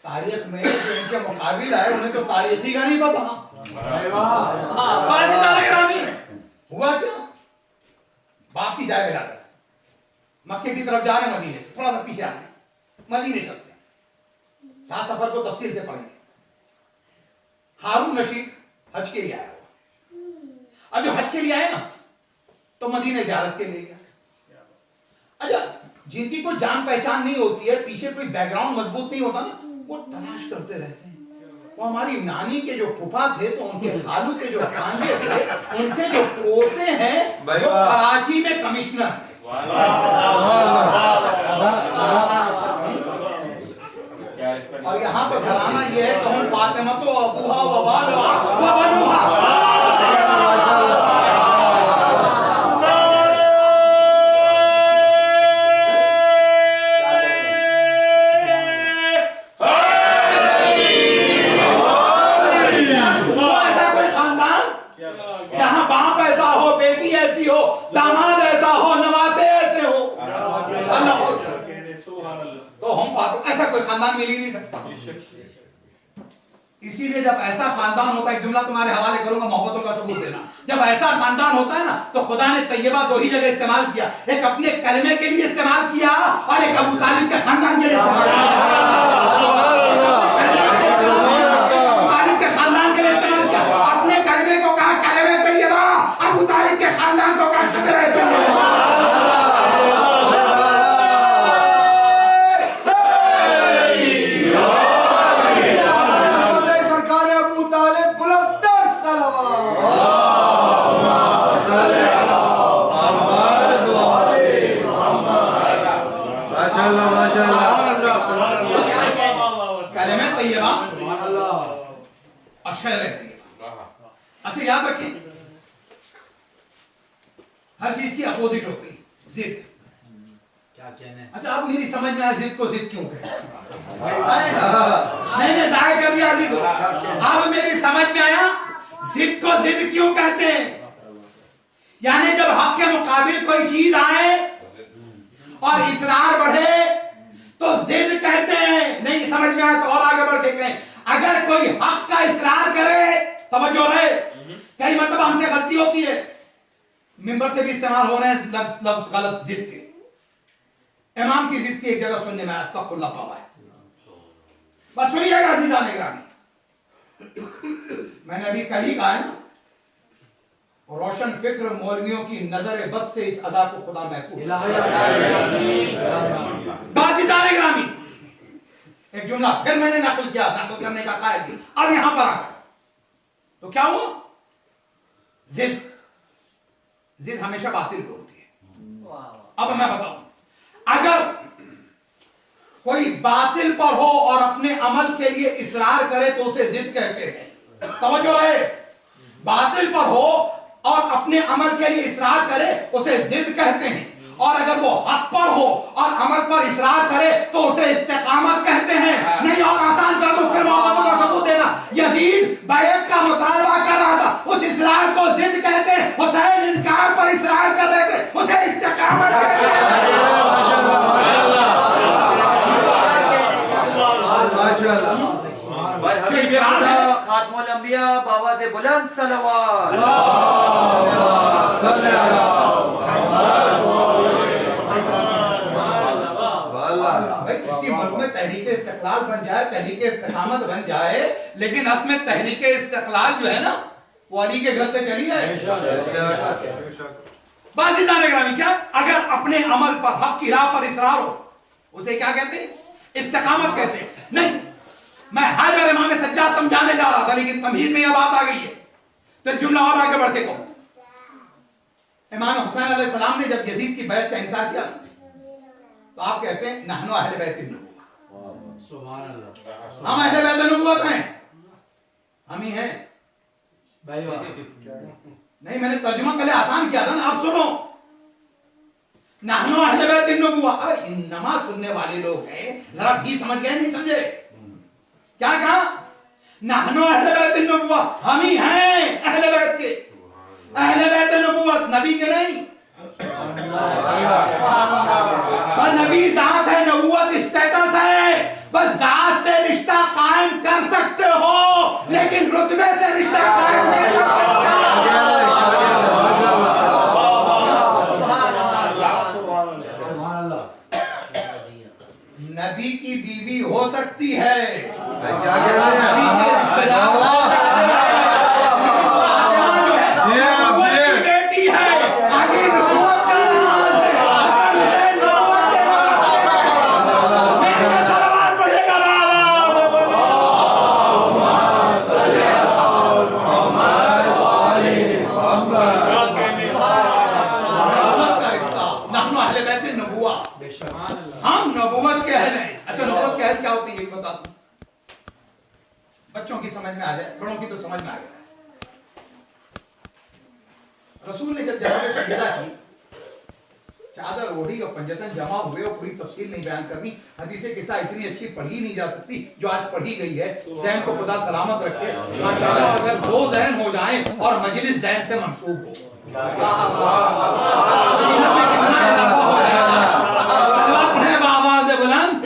تاریخ میں جو ان کے مقابل آئے انہیں تو تاریخی کا نہیں پتا۔ ہوا کیا؟ باپ کی جائے ولادت، مکے کی طرف جا رہے ہیں، مدینے سے تھوڑا سا پیچھے آ رہے ہیں، مدینے چلتے ہیں، ساتھ سفر کو تفصیل سے پڑھیں گے۔ ہارون رشید حج کے لیے آیا ہوا، اب جو حج کے لیے آئے نا تو مدینے زیارت کے لیے گیا۔ اچھا جن کی کوئی جان پہچان نہیں ہوتی ہے، پیچھے کوئی بیک گراؤنڈ مضبوط نہیں ہوتا نا، وہ تلاش کرتے رہتے ہیں۔ وہ ہماری نانی کے جو پھپھا تھے تو ان کے خالو کے جو بھانجے تھے، ان کے جو پوتے ہیں وہ کراچی میں کمشنر ہیں۔ اور یہاں تو گھرانہ یہ ہے کہ ہم فاطمہ تو ابوہا و والوہا و بنوہا۔ داماد ایسا ہو، نواسے ایسے ہو، تو ہم فاطمہ ایسا کوئی خاندان مل ہی نہیں سکتا۔ اسی لیے جب ایسا خاندان ہوتا ہے, ایک جملہ تمہارے حوالے کروں گا محبتوں کا ثبوت دینا, جب ایسا خاندان ہوتا ہے نا تو خدا نے طیبہ دو ہی جگہ استعمال کیا, ایک اپنے کلمے کے لیے استعمال کیا اور ایک ابو طالب کے خاندان کے لیے استعمال کیا. ابو طالب کے خاندان کے لیے استعمال کیا, اپنے کلمے کو کہا کلمہ طیبہ, ابو طالب کے خاندان کو کہا شجرہ طیبہ. اچھا یاد رکھیں, ہر چیز کی اپوزٹ ہوتی ہے, ضد. اچھا اب میری سمجھ میں آیا ضد کو ضد کیوں کہتے ہیں. نہیں ظاہر کر دیا ضد, اب میری سمجھ میں آیا ضد کو ضد کیوں کہتے ہیں. یعنی جب حق کے مقابل کوئی چیز آئے اور اصرار بڑھے تو ضد کہتے ہیں. نہیں سمجھ میں آیا تو اور آگے بڑھ کے کہیں, اگر کوئی حق کا اصرار کرے, توجہ رہے, کئی مرتبہ ہم سے غلطی ہوتی ہے, ممبر سے بھی استعمال ہو رہے ہیں لفظ غلط ضد کے. امام کی ضد کی ایک جگہ سننے میں استغفر اللہ توبہ ہے, بس سنیے گا عزیزان گرامی. میں نے ابھی کل ہی کہا ہے نا, روشن فکر مولویوں کی نظر بد سے اس ادا کو خدا محفوظ. عزیزان گرامی ایک جملہ پھر میں نے نقل کیا, نقل کرنے کا قائل بھی, اب یہاں پر آ تو کیا ہوا, ضد ہمیشہ باطل پہ ہوتی ہے. اب میں بتاؤں, اگر کوئی باطل پر ہو اور اپنے عمل کے لیے اصرار کرے تو اسے ضد کہتے ہیں. توجہ رہے, باطل پر ہو اور اپنے عمل کے لیے اصرار کرے اسے ضد کہتے ہیں, اور اگر وہ حق پر ہو اور عمل پر اصرار کرے تو اسے استقامت کہتے ہیں. نہیں اور آسان کر دو پھر محبتوں کا ثبوت دینا. یزید بیعت کا مطالبہ کر رہا تھا, اس اصرار کو ضد کہتے ہیں. حسین انکار پر اصرار کر رہے تھے, اسے استقامت کہتے ہیں. خاتم الانبیاء بابا سے بلند صلوات. کسی ملک میں تحریک استقلال بن جائے, تحریک استقامت بن جائے, لیکن اصل میں تحریک استقلال جو ہے نا وہ علی کے گھر سے چلی جائے. عزیزان گرامی کیا اگر اپنے عمل پر حق کی راہ پر اصرار ہو اسے کیا کہتے ہیں, استقامت کہتے ہیں. نہیں میں حج اور امام سجاد سمجھانے جا رہا تھا, لیکن تمہید میں یہ بات آ گئی ہے تو جملہ اور آگے بڑھ کے کہوں. امام حسین علیہ السلام نے جب یزید کی بیعت کا انکار کیا تو آپ کہتے ہیں نحن اہل بیت النبوۃ. سبحان اللہ, ہم اہل بیت النبوت ہیں, ہم ہی ہیں. نہیں میں نے ترجمہ پہلے آسان کیا تھا نا, اب سنو. نحن اہل بیت النبوۃ, انما سننے والے لوگ ہیں, ذرا بھی سمجھ گئے نہیں سمجھے کیا کہا. نحن اہل بیت النبوۃ, ہم ہی ہیں اہل بیت کے. اہل بیت النبوت نبی کے نہیں, بس نبی ذات ہے, نبوت اسٹیٹس ہے. بس ذات سے رشتہ قائم کر سکتے ہو لیکن رتبے سے رشتہ قائم نہیں کر سکتے. نبی کی بیوی ہو سکتی ہے, نبی کے رشتہ دار ہو سکتے ہیں, بیٹی ہے, آگے نبوت کا نماز ہے, نبوت کے میرے صلوات پڑھے گا نحن اہل بیت النبوۃ, ہم نبوت کے اہل ہیں. اچھا نبوت کے اہل کیا ہوتی ہے یہ بتا دوں, بچوں کی سمجھ میں آ جائے, بڑوں کی تو سمجھ میں آ گیا. رسول نے جب جہاں سجدہ کی, چادر اوڑھی اور پنجتن جمع ہوئے, اور پوری تفصیل نہیں بیان کرنی, حدیث قصہ اتنی اچھی پڑھی نہیں جا سکتی جو آج پڑھی گئی ہے. ذہن کو خدا سلامت رکھے. ماشاءاللہ اگر دو ذہن ہو جائیں اور مجلس ذہن سے منسوب ہو, بآواز بلند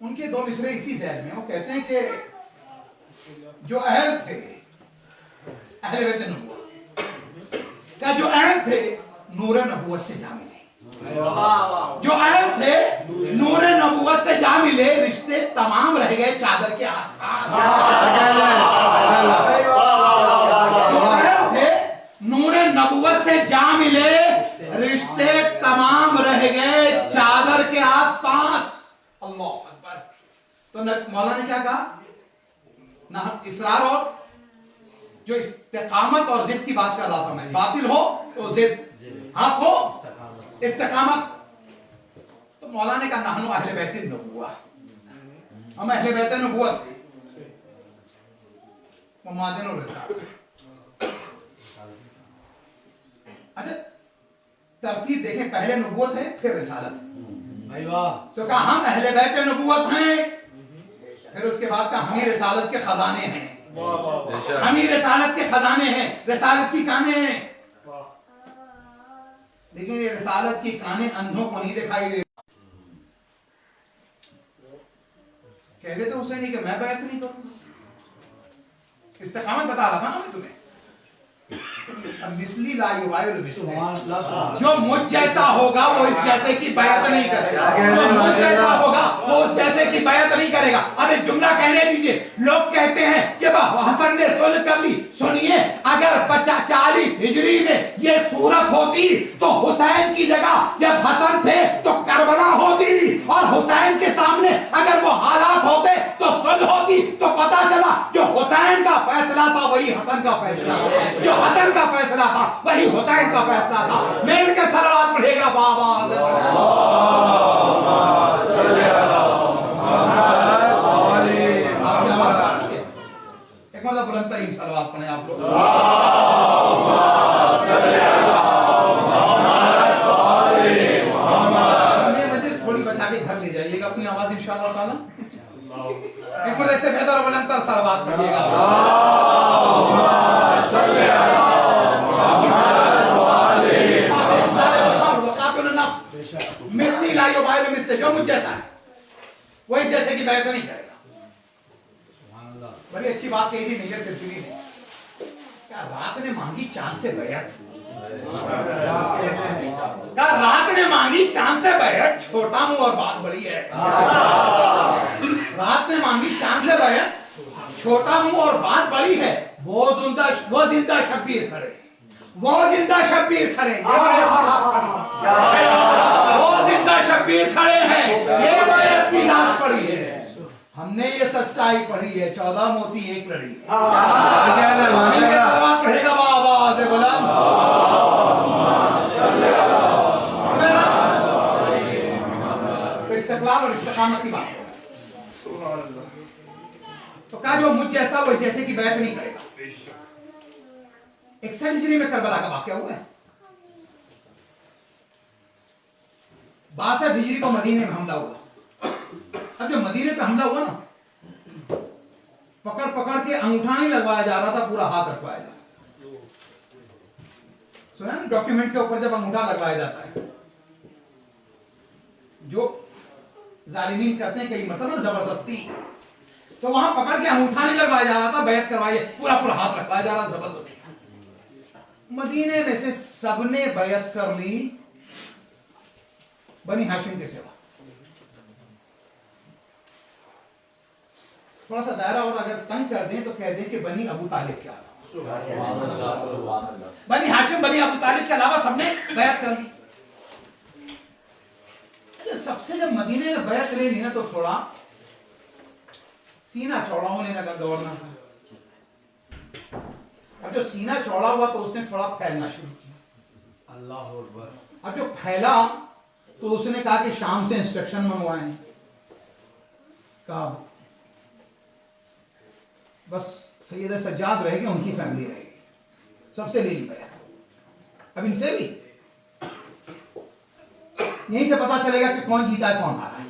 ان کے 2 مصرے اسی ذیل میں. وہ کہتے ہیں کہ جو اہل تھے اہل بیت نبوت کیا جو اہل تھے نور نبوت سے جا ملے. جو اہل تھے نور نبوت سے جا ملے. رشتے تمام رہ گئے چادر کے آس پاس. جو اہل تھے نور نبوت سے جا ملے. رشتے تمام رہ گئے چادر کے آس پاس. اللہ اکبر. تو مولانا نے کیا کہا؟ نہ اصرار اور جو استقامت اور ضد کی بات کر رہا تھا میں. باطل ہو تو ضد, حق ہو استقامت. تو مولانا نے کہا نحنو اہل بیت النبوہ, ہم اہل بیت نبوت ہیں. ممادن و رسالت. اچھا ترتیب دیکھیں, پہلے نبوت ہے پھر رسالت ہے. تو کہا ہم اہل بیت نبوت ہیں, پھر اس کے بعد کہا ہم رسالت کے خزانے ہیں. ہم رسالت کے خزانے ہیں, رسالت کی کانیں ہیں. لیکن یہ رسالت کی کانیں اندھوں کو نہیں دکھائی دے. کہہ دیتے حسینی کہ میں بیعت نہیں کروں. استقامت بتا رہا تھا نا میں تمہیں. مثلی لا یبایع مثلی, جو مجھ جیسا ہوگا وہ اس جیسے کی بیعت نہیں کرے گا. جو مجھ جیسا ہوگا وہ اس جیسے کی بیعت نہیں کرے گا. اب ایک جملہ کہنے دیجئے. لوگ کہتے ہیں کہ حسن نے صلح کر لی. سنیے, اگر 40 ہجری میں یہ صورت ہوتی تو حسین کی جگہ جب حسن تھے تو کربلا ہوتی, اور حسین کے سامنے اگر وہ حالات ہوتے تو صلح ہوتی. تو پتا چلا جو حسین کا فیصلہ تھا وہی حسن کا فیصلہ تھا, جو حسن کا فیصلہ تھا وہی حسین کا فیصلہ تھا. مل کے صلوات پڑھے گا بابا. ایک مطلب بلند ترین صلوات پڑھیں آپ لوگ. تھوڑی بچا کے گھر لے جائیے گا اپنی آواز انشاءاللہ تعالی. ایک بار ایسے بہتر اور بلند تر صلوات پڑھیے گا. مثلی لا یبایع مثلی, جو مجھ جیسا ہے وہ اس جیسے کی بیعت نہیں کرے گا. بڑی اچھی بات کہی تھی میجر سلسلے نے. کیا رات نے مانگی چاند سے بیعت, کیا رات نے مانگی چاند سے بیعت, چھوٹا منہ اور بات بڑی ہے. رات نے مانگی چاند سے بیعت, چھوٹا منہ اور بات بڑی ہے. وہ زندہ شبیر کھڑے, وہ زندہ شبیر کھڑے, وہ زندہ شبیر کھڑے ہیں. یہ بیعت کی لاش پڑی ہے. ہم نے یہ سچائی پڑھی ہے, 14 موتی ایک لڑی. صلوات پڑھے گا بابا سے بلند. تو استقلال اور استقامت کی بات ہے. تو کہا جو مجھ جیسا وہ جیسے کی بیعت نہیں کرے گا. 61 ہجری میں کربلا کا واقعہ ہوا ہے. 62 ہجری کو مدینے میں حملہ ہوا. اب جب مدینے پہ حملہ ہوا نا, پکڑ کے انگوٹھا نہیں لگوایا جا رہا تھا, پورا ہاتھ رکھوایا جا رہا. سنا نا ڈاکیومنٹ کے اوپر جب انگوٹھا لگوایا جاتا ہے, جو ظالمین کرتے ہیں کئی مرتبہ زبردستی, تو وہاں پکڑ کے انگوٹھا نہیں لگوایا جا رہا تھا, بیعت کروائیے, پورا ہاتھ رکھوایا جا رہا تھا زبردستی. مدینے میں سے سب نے بیعت کر لی بنی ہاشم کے سوا. تھوڑا سا دائرہ اور اگر تنگ کر دیں تو کہہ دیں کہ بنی ابو طالب کے علاوہ, بنی ہاشم بنی ابو طالب کے علاوہ سب نے بیعت کر لی. سب سے جب مدینے میں بیعت لے لی نا تو تھوڑا سینہ چوڑا ہونے لگا گورنر کا. اب جو سینہ چوڑا ہوا تو اس نے تھوڑا پھیلنا شروع کیا. اللہ اکبر. اب جو پھیلا تو اس نے کہا کہ شام سے انسٹرکشن منگوائیں. کہا بس سید سجاد رہے گی, ان کی فیملی رہے گی, سب سے لے لی بیعت. اب ان سے بھی یہیں سے پتا چلے گا کہ کون جیتا ہے کون ہارا ہے,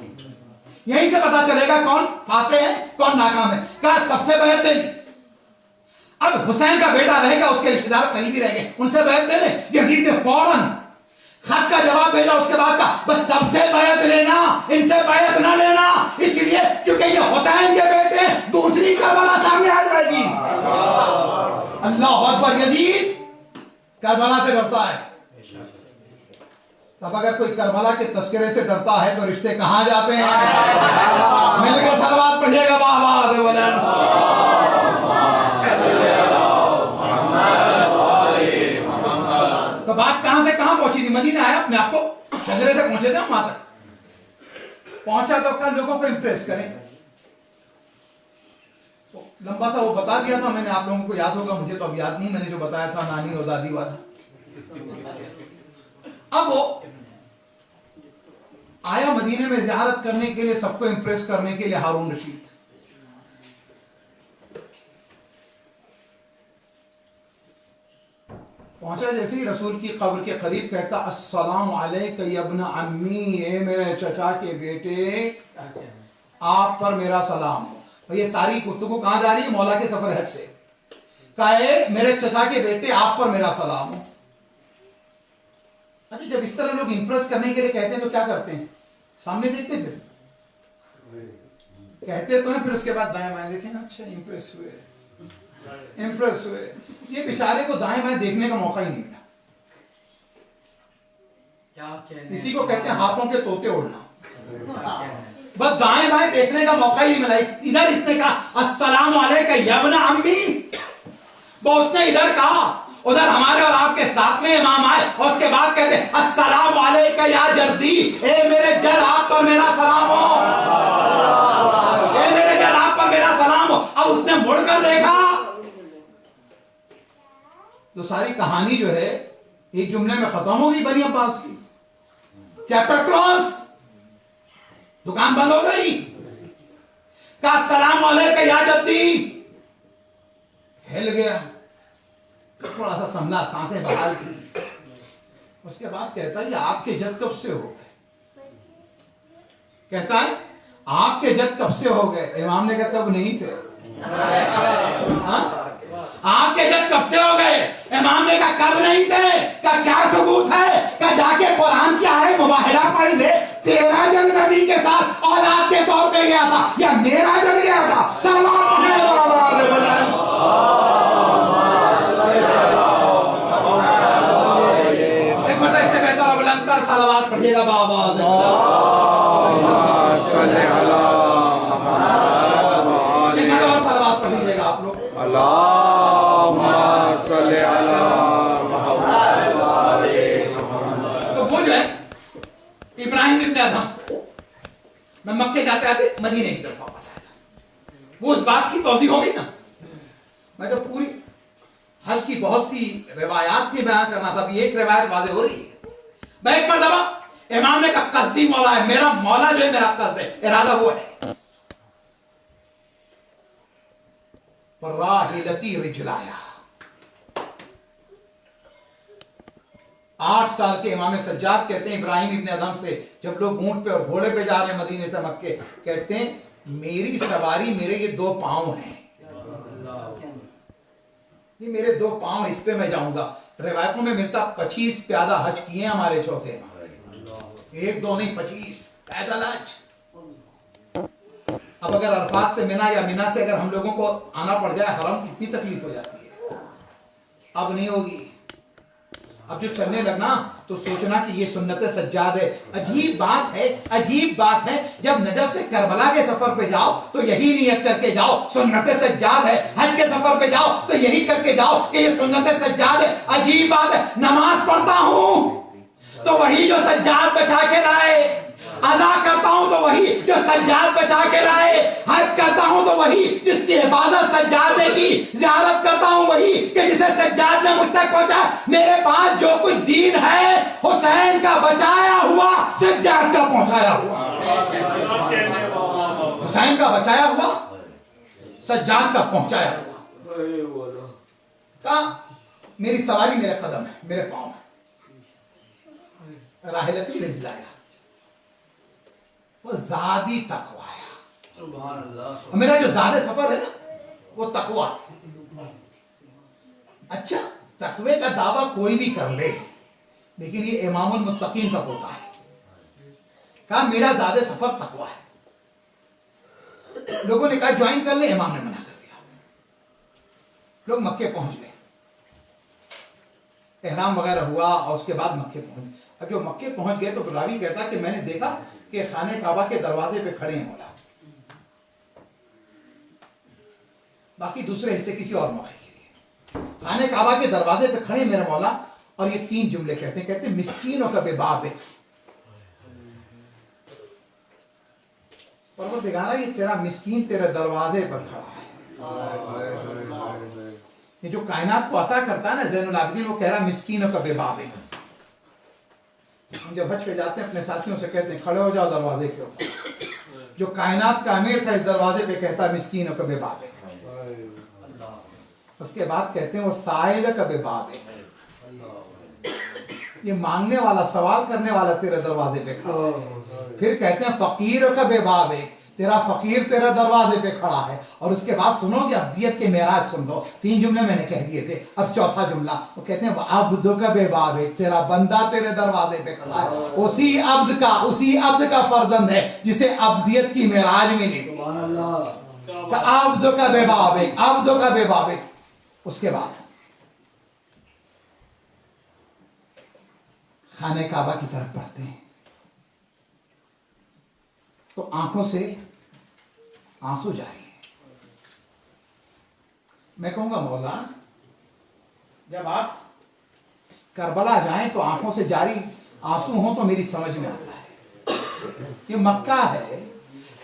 یہیں سے پتا چلے گا کون فاتح ہے کون ناکام ہے. کہا سب سے بیعت دے لی. اب حسین کا بیٹا رہے گا, اس کے رشتہ دار قریبی رہ گئے, ان سے بیعت لے لیں. یزید نے فوراً خط کا جواب بھیجا, اس کے بعد کہا بس سب سے بیعت لینا, ان سے بیعت نہ لینا, اس لیے کیونکہ یہ حسین کے بیٹے دوسری کربلا سامنے آ جائے گی. اللہ اکبر. یزید کربلا سے ڈرتا ہے. تب اگر کوئی کربلا کے تذکرے سے ڈرتا ہے تو رشتے کہاں جاتے ہیں؟ مل کے صلوات پڑھیے گا. واہ واہ دے تو بات کہاں سے کہاں پہنچی تھی؟ مدینہ آیا, اپنے آپ کو شجرے سے پہنچے تھے وہاں تک پہنچا تو کل لوگوں کو امپریس کریں. تو لمبا سا وہ بتا دیا تھا میں نے, آپ لوگوں کو یاد ہوگا, مجھے تو اب یاد نہیں, میں نے جو بتایا تھا نانی اور دادی والا. اب وہ آیا مدینے میں زیارت کرنے کے لیے, سب کو امپریس کرنے کے لیے, ہارون رشید. پہنچا جیسے ہی رسول کی قبر کے قریب کہتا السلام علیک یا ابن عمی, اے میرے چچا کے بیٹے آپ پر میرا سلام ہو. یہ ساری گفتگو کہاں جا رہی ہے؟ مولا کے سفر حج سے. کہے میرے چچا کے بیٹے آپ پر میرا سلام ہو. اچھا جب اس طرح لوگ امپریس کرنے کے لیے کہتے ہیں تو کیا کرتے ہیں؟ سامنے دیکھتے ہیں, پھر کہتے تو ہیں, پھر اس کے بعد دائیں بائیں دیکھیں, اچھا امپریس ہوئے. یہ بیچارے کو دائیں بائیں دیکھنے کا موقع ہی نہیں ملا. اسی کو کہتے ہیں ہاتھوں کے طوطے اڑنا. بس دائیں بائیں دیکھنے کا موقع ہی نہیں ملا. ادھر اس نے کہا السلام علیکم یا ابن عمی, وہ اس نے ادھر کہا, ادھر ہمارے اور آپ کے ساتویں امام آئے اور اس کے بعد کہتے ہیں السلام علیکم یا جدی, اے میرے جد آپ پر میرا سلام ہو, اے میرے جد آپ پر میرا سلام ہو. اب اس نے مڑ کر دیکھا تو ساری کہانی جو ہے ایک جملے میں ختم ہو گئی بنی عباس کی. چیپٹر کلوز, دکان بند ہو گئی. کہا السلام علیکم یا جدی, ہل گیا, تھوڑا سا سنبھلا, سانسیں بحال کی. اس کے بعد کہتا ہے آپ کے جد کب سے ہو گئے؟ کہتا ہے آپ کے جد کب سے ہو گئے؟ امام نے کہا کب نہیں تھے. آپ کے جد کب سے ہو گئے؟ امام نے کہا کب نہیں تھے. کہا کیا ثبوت ہے؟ کہا جا کے قرآن کی آیت مباہلہ پڑھ لے. تیرا جد نبی کے ساتھ اولاد کے طور پہ گیا تھا یا میرا جد گیا تھا؟ صلوات پڑھے صلوات پڑھیے گا بابا. صلوات پڑھ لیجیے گا آپ لوگ. تو وہ جو ہے ابراہیم ابن ادھم میں مکے جاتے آتے مدینے کی طرف واپس آیا تھا. وہ اس بات کی توضیح ہو گئی نا, میں تو پوری حج کی بہت سی روایات تھی بیان کرنا تھا, ابھی ایک روایت واضح ہو رہی ہے. میں ایک مرتبہ امام نے کہا قصدی مولا ہے, میرا مولا جو ہے میرا قصد ہے, ارادہ وہ ہے. راحلتی رجلایا, 8 سال کے امام سجاد کہتے ہیں یہ ابن ادھم سے جب لوگ اونٹ پہ اور گھوڑے پہ جا رہے ہیں مدینے سے مکے, کہتے ہیں میری سواری میرے یہ 2 پاؤں ہیں, یہ میرے 2 پاؤں, اس پہ میں جاؤں گا. روایتوں میں ملتا 25 پیادہ حج کیے ہیں ہمارے چوتھے, 1-2 نہیں 25 پیدل حج. اب اگر عرفات سے منا یا منا سے اگر ہم لوگوں کو آنا پڑ جائے حرم, کتنی تکلیف ہو جاتی ہے. اب نہیں ہوگی. اب جو چلنے لگنا تو سوچنا کہ یہ سنت سجاد ہے. عجیب بات ہے, عجیب بات ہے, جب نجف سے کربلا کے سفر پہ جاؤ تو یہی نیت کر کے جاؤ سنت سجاد ہے. حج کے سفر پہ جاؤ تو یہی کر کے جاؤ کہ یہ سنت سجاد ہے. عجیب بات ہے, نماز پڑھتا ہوں تو وہی جو سجاد بچا کے لائے, ادا کرتا ہوں تو وہی جو سجاد بچا کے لائے, حج کرتا ہوں تو وہی جس کی حفاظت سجاد نے کی, زیارت کرتا ہوں وہی کہ جسے سجاد نے مجھ تک پہنچا. میرے پاس جو کچھ دین ہے حسین کا بچایا ہوا, سجاد کا پہنچایا ہوا. حسین کا بچایا ہوا, سجاد کا پہنچایا ہوا. کہا میری سواری میرے قدم ہے, میرے پاؤں ہے. راحلتی رجلایا, وہ زادی تقوی ہے. سبحان اللہ. میرا جو زیادہ سفر ہے نا وہ تقوی. اچھا تقوی کا دعویٰ کوئی بھی کر لے, لیکن یہ امام المتقین کا پوتا ہے. کہا میرا زیادہ سفر تقویٰ ہے. لوگوں نے کہا جوائن کر لیں, امام نے منع کر دیا. لوگ مکے پہنچ گئے, احرام وغیرہ ہوا اور اس کے بعد مکے پہنچ گئے. اب جو مکے پہنچ گئے تو راوی کہتا کہ میں نے دیکھا کہ خانہ کعبہ کے دروازے پہ کھڑے ہیں مولا, باقی دوسرے حصے کسی اور موقع کے لیے. خانہ کعبہ کے دروازے پہ کھڑے میرا مولا, اور یہ 3 جملے کہتے ہیں مسکینوں کا بے باب ہے. پروردگارا یہ تیرا مسکین تیرے دروازے پر کھڑا ہے. یہ جو کائنات کو عطا کرتا ہے نا زین العابدین, وہ کہہ رہا مسکینوں کا بے باب ہے. ہم جب حج پہ جاتے ہیں اپنے ساتھیوں سے کہتے ہیں کھڑے ہو جاؤ دروازے کے اوپر. جو کائنات کا امیر تھا اس دروازے پہ کہتا ہے مسکینوں کا بے باب ہے. اس کے بعد کہتے ہیں وہ سائل کا بے باب ہے. یہ مانگنے والا, سوال کرنے والا تیرے دروازے پہ کھڑا ہے. پھر کہتے ہیں فقیر کا بے باب ہے, تیرا فقیر تیرے دروازے پہ کھڑا ہے. اور اس کے بعد سنو گے ابدیت کے معراج سن لو. 3 جملے میں نے کہہ دیے تھے, اب چوتھا جملہ وہ کہتے ہیں عبد کا بے باب ہے, تیرا بندہ تیرے دروازے پہ کھڑا ہے. اسی عبد کا فرزند ہے جسے ابدیت کی معراج ملی. عبد کا بے باب ہے, عبد کا بے باب ہے. اس کے بعد خانہ کعبہ کی طرف بڑھتے ہیں تو آنکھوں سے آنسو جاری ہیں. میں کہوں گا مولا جب آپ کربلا جائیں تو آنکھوں سے جاری آنسو ہوں تو میری سمجھ میں آتا ہے. یہ مکہ ہے,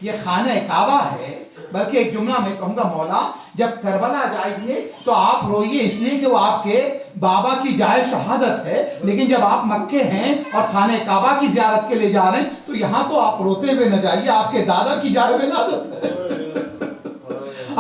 یہ خانہ کعبہ ہے. بلکہ ایک جملہ میں کہوں گا مولا جب کربلا جائیے تو آپ روئیے اس لیے کہ وہ آپ کے بابا کی جائے شہادت ہے. لیکن جب آپ مکے ہیں اور خانہ کعبہ کی زیارت کے لیے جا رہے ہیں تو یہاں تو آپ روتے ہوئے نہ جائیے, آپ کے دادا کی جائے ولادت ہے.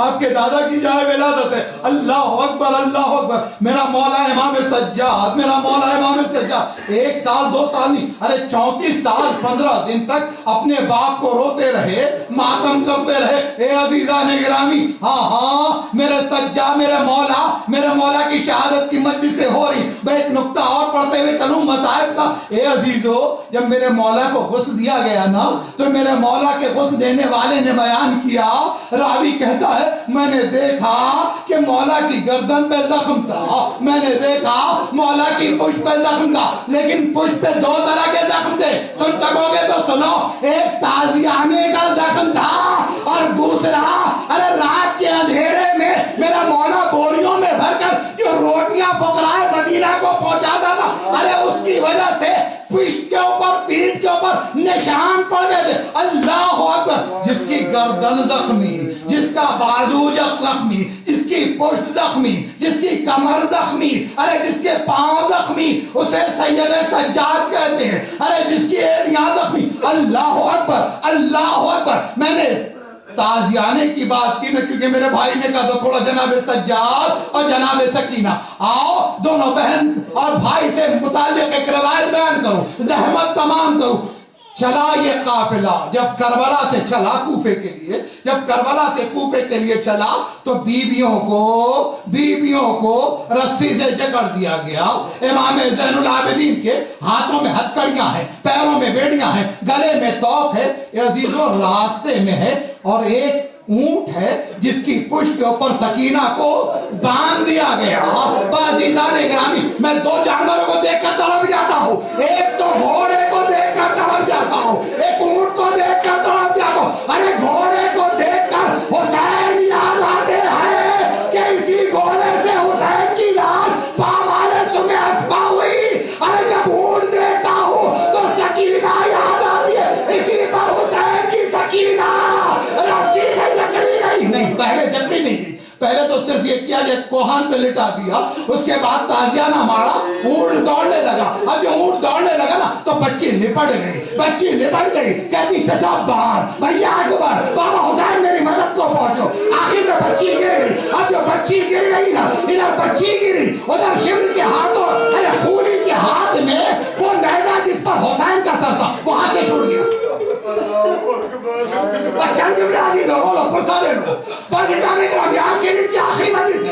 آپ کے دادا کی جائے ولادت ہے. اللہ اکبر, اللہ اکبر. میرا مولا امام سجاد, میرا مولا امام سجاد 1 سال 2 سال نہیں, ارے 34 سال 15 دن تک اپنے باپ کو روتے رہے, ماتم کرتے رہے. اے عزیزان گرامی, ہاں میرے سجاد, میرے مولا کی شہادت کی مجلس سے ہو رہی. میں ایک نقطہ اور پڑھتے ہوئے چلوں مصائب کا. اے عزیزو, جب میرے مولا کو غسل دیا گیا نا تو میرے مولا کے غسل دینے والے نے بیان کیا, راوی کہتا ہے میں نے دیکھا کہ مولا کی گردن پہ زخم تھا, میں نے دیکھا مولا کی پشت پہ زخم تھا. لیکن پشت پہ 2 طرح کے زخم تھے, سن سکو گے تو سنو. ایک تازیانے کا زخم تھا اور دوسرا ارے رات کے اندھیرے میں میرا مولا بوریوں میں بھر کر جو روٹیاں فقراء مدینہ کو پہنچاتا تھا, ارے اس کی وجہ سے پشت کے اوپر, پیٹھ کے اوپر نشان پڑ گئے تھے. اللہ اکبر. جس کی گردن زخمی, جس کا بازو زخمی, جس کی پشت زخمی, جس کی کمر زخمی, ارے جس کے پاؤں زخمی, اسے سید سجاد کہتے ہیں. ارے جس کی ایڑیاں زخمی. اللہ اکبر, اللہ اکبر. میں نے تازیانے کی بات کی نا کیونکہ میرے بھائی نے کہا تو تھوڑا جناب سجاد اور جناب سکینہ آؤ دونوں بہن اور بھائی سے متعلق ایک روایت بیان کرو, زحمت تمام کرو. چلا یہ قافلہ جب کربلا سے چلا کوفے کے لیے, جب کربلا سے کوفے کے لیے چلا تو بیویوں کو رسی سے جکڑ دیا گیا. امام زین العابدین کے ہاتھوں میں ہتھکڑیاں ہیں, پیروں میں بیڑیاں ہیں, گلے میں توق ہے. عزیزو راستے میں ہے اور ایک اونٹ ہے جس کی پشت کے اوپر سکینہ کو باندھ دیا گیا. عزیزان گرامی, میں 2 جانوروں کو دیکھ کر تڑپ جاتا ہوں. ایک تو گھوڑے کو دیکھ کر تڑپ جاتا ہوں, ایک اونٹ کو دیکھ کر تڑپ جاتا ہوں. ارے گھوڑے کو دیکھ کر حسین یاد آتے ہیں کہ اسی گھوڑے سے حسین کی لال پامالے سمیں اسپا ہوئی. ارے جب اونٹ دیکھتا ہوں تو سکینہ یاد آتی ہے, اسی پر حسین کی سکینہ رسی سے جکڑی نہیں, پہلے جکڑی نہیں تھی. پہلے تو صرف یہ کیا کہ کوہان پہ لٹا دیا, اس کے بعد تازیانہ مارا, اونٹ دوڑنے لگا. اب جو اونٹ دوڑنے لگا نا تو بچی لپٹ گئی, کہتی چچا باہر, بھیا اکبر, بابا حسین میری مدد کو پہنچو. آخر میں بچی گر گئی. اب جو بچی گر گئی نا, ادھر بچی گری, ادھر شمر کے ہاتھوں, ارے خولی کے ہاتھ میں وہ نیزہ جس پر حسین کا سر تھا وہ ہاتھ سے چھوڑ گیا. بچن جبراسی دو بولو پرسا دے دو. پاکستان اکرام یہ آج کے دن کی آخری مجلس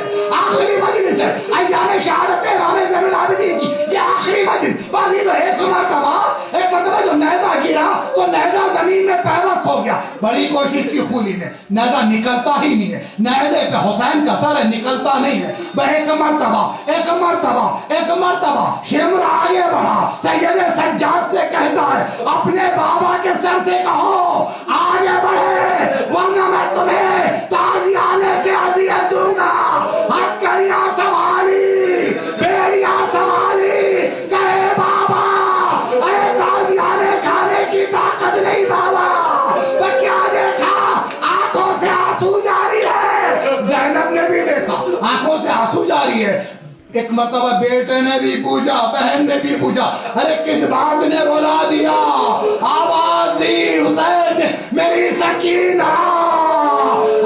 ہے, ایام شہادت امام زین العابدین کی یہ آخری مجلس. بڑی کوشش کی خولی نے، نیزہ نکلتا ہی نہیں ہے، نیزے پہ حسین کا سر ہے، نکلتا نہیں ہے۔ ایک مرتبہ شمر آگے بڑھا، سید سجاد سے کہتا ہے اپنے بابا کے سر سے کہو آگے بڑھے، ورنہ میں تمہیں تازیانے سے اذیت دوں گا۔ ہتھکڑیاں سنبھالی، بیڑیاں سنبھالی، کہے بابا ارے تازیانے کھانے کی طاقت نہیں بابا۔ وہ کیا دیکھا؟ آنکھوں سے آنسو جاری ہے۔ زینب نے بھی دیکھا آنکھوں سے آنسو جاری ہے۔ ایک مرتبہ بیٹے نے بھی پوچھا، بہن نے بھی پوچھا، ارے کس بات نے رلا دیا؟ آواز دی حسین نے، میری سکینہ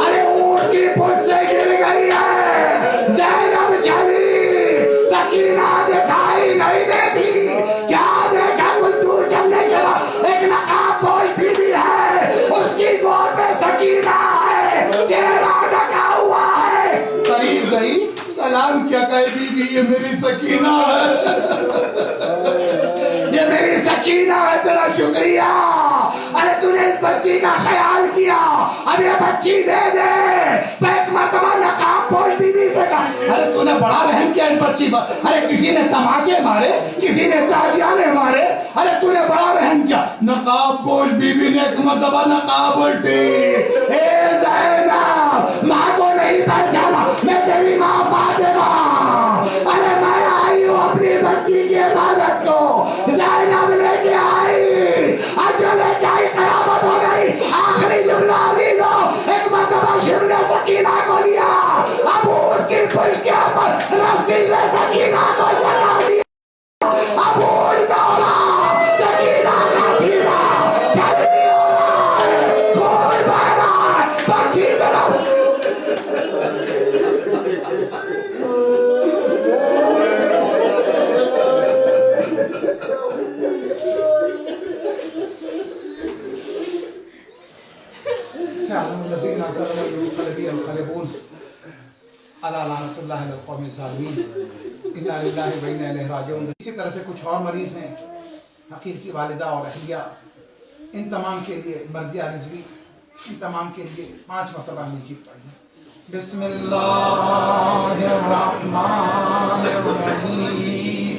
ارے اونٹ کی پشت سے گر گئی ہے۔ زینب چلی، سکینہ دکھائی نہیں دیتی۔ کیا دیکھا؟ کچھ دور چلنے کے بعد ایک نقاب پوش بی بی ہے، اس کی گود میں سکینہ ہے، چہرہ ڈھکا ہوا ہے۔ قریب گئی، سلام کیا کہے بی بی یہ میری سکینہ ہے، یہ میری سکینہ ہے، تیرا شکریہ، ارے تو نے اس بچی کا خیال کیا، اب یہ بچی دے دے۔ ایک مرتبہ نقاب پوش بی بی سے کہا ارے تو نے بڑا رحم کیا اس بچی پر، ارے کسی نے تماچے مارے، کسی نے تازیانے مارے، ارے تو نے بڑا رحم کیا۔ نقاب پوش بی بی نے ایک مرتبہ نقاب الٹی، اے زینب ماں کو نہیں پہچانا، میں تیری ماں فاطمہ، ارے میں آئی ہوں اپنی بچی کی حفاظت کو۔ زینب لے کے آئی، جو لے کے آئی قیامت ہو گئی۔ آخری جملہ عزیزو، ایک مرتبہ شمر نے سکینہ کو لیا، اب اونٹ کی پشت کے اوپر رسی سے سکینہ کو چڑھا دیا، اب اونٹ دوڑا، سکینہ کا سینہ چھلنی ہو رہا ہے، خون بہ رہا ہے، بچی طرف سيعلم الذين ظلموا ينقلب ينقلبون على لعنة الله على القوم الظالمين إنا لله وإنا إليه راجعون۔ اسی طرح سے کچھ اور مریض ہیں، حقیر کی والدہ اور اہلیہ، ان تمام کے لیے مرضیہ رضوی، ان تمام کے لیے 5 مرتبہ نیکی پڑھیں۔ بسم اللہ الرحمن الرحیم،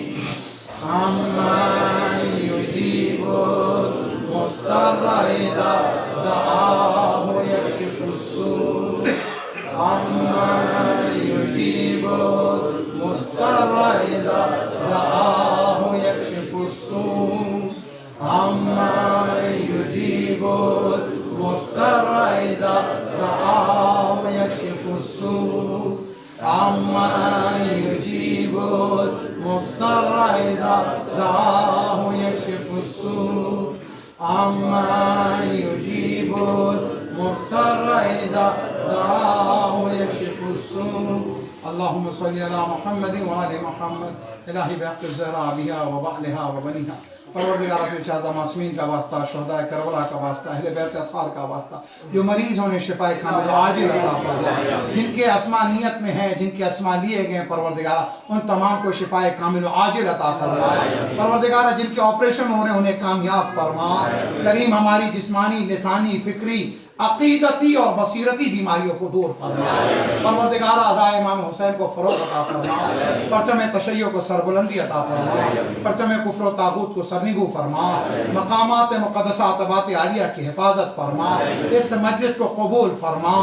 عَمَّن يُجِيبُ الْمُضْطَرَّ إِذَا دعاه يكشف السوء، عَمَّن يُجِيبُ الْمُضْطَرَّ إِذَا دعاه يكشف السوء، عَمَّن يُجِيبُ الْمُضْطَرَّ إِذَا دعاه يكشف السوء، عَمَّن يُجِيبُ الْمُضْطَرَّ إِذَا دعاه يكشف السوء، عَمَّن يُجِيبُ الْمُضْطَرَّ إِذَا دعاه يكشف السوء۔ اللهم صل على محمد وآل محمد، الہی بحق الزہرا بها وبعلها وبنیها، پروردگار اپنے چاہدہ معصومین کا واسطہ، شہداء کربلا کا واسطہ، اہل بیت اطہار کا واسطہ، جو مریض ہونے شفاء کامل عاجل عطا فرما، جن کے اسماء نیت میں ہیں، جن کے اسماء لیے گئے پروردگار ان تمام کو شفاء کامل عاجل عطا فرما، پروردگار جن کے آپریشن ہو رہے ہیں انہیں کامیاب فرما، کریم ہماری جسمانی، لسانی، فکری، عقیدتی اور بصیرتی بیماریوں کو دور فرما، پروردگار اعضاء امام حسین کو فروغ عطا فرما، پرچم تشیع کو سربلندی عطا فرما، پرچم کفر و طاغوت کو سرنگو فرما، مقامات مقدسہ عتبات عالیہ کی حفاظت فرما، اس مجلس کو قبول فرما،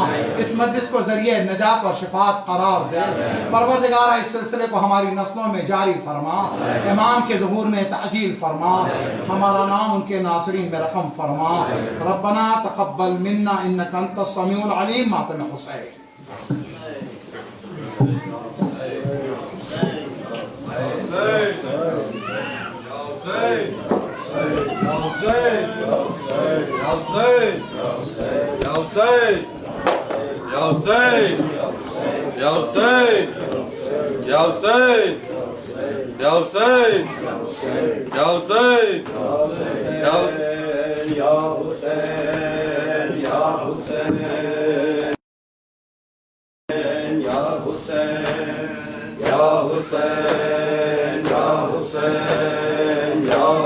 اس مجلس کو ذریعہ نجات اور شفاعت قرار دے، پروردگار اس سلسلے کو ہماری نسلوں میں جاری فرما، امام کے ظہور میں تعجیل فرما، ہمارا نام ان کے ناصرین میں رقم فرما، ربنا تقبل منا انك انت السميع العليم۔ ماتم حسین۔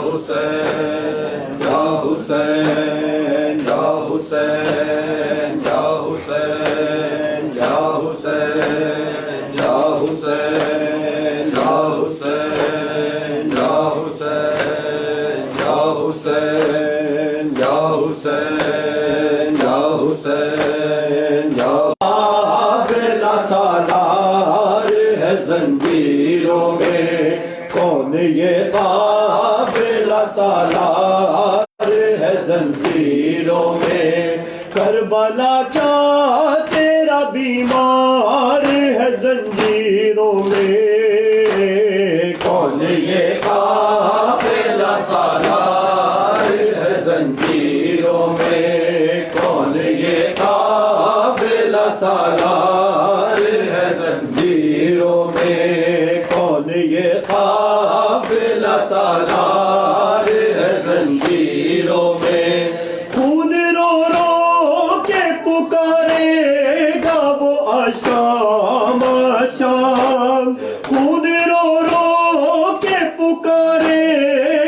Hussein, Ya Hussein, Ya Hussein. کون یہ قافلہ سالار ہے زنجیروں میں، کربلا کیا تیرا بیمار ہے زنجیروں میں، کون یہ قافلہ سالار ہے زنجیروں میں، کون یہ قافلہ سالار ہے زنجیروں میں، کون یہ قافلہ سالار ہے زنجیروں میں، خون رو رو کے پکارے گا وہ آشام آشام، خون رو رو کے پکارے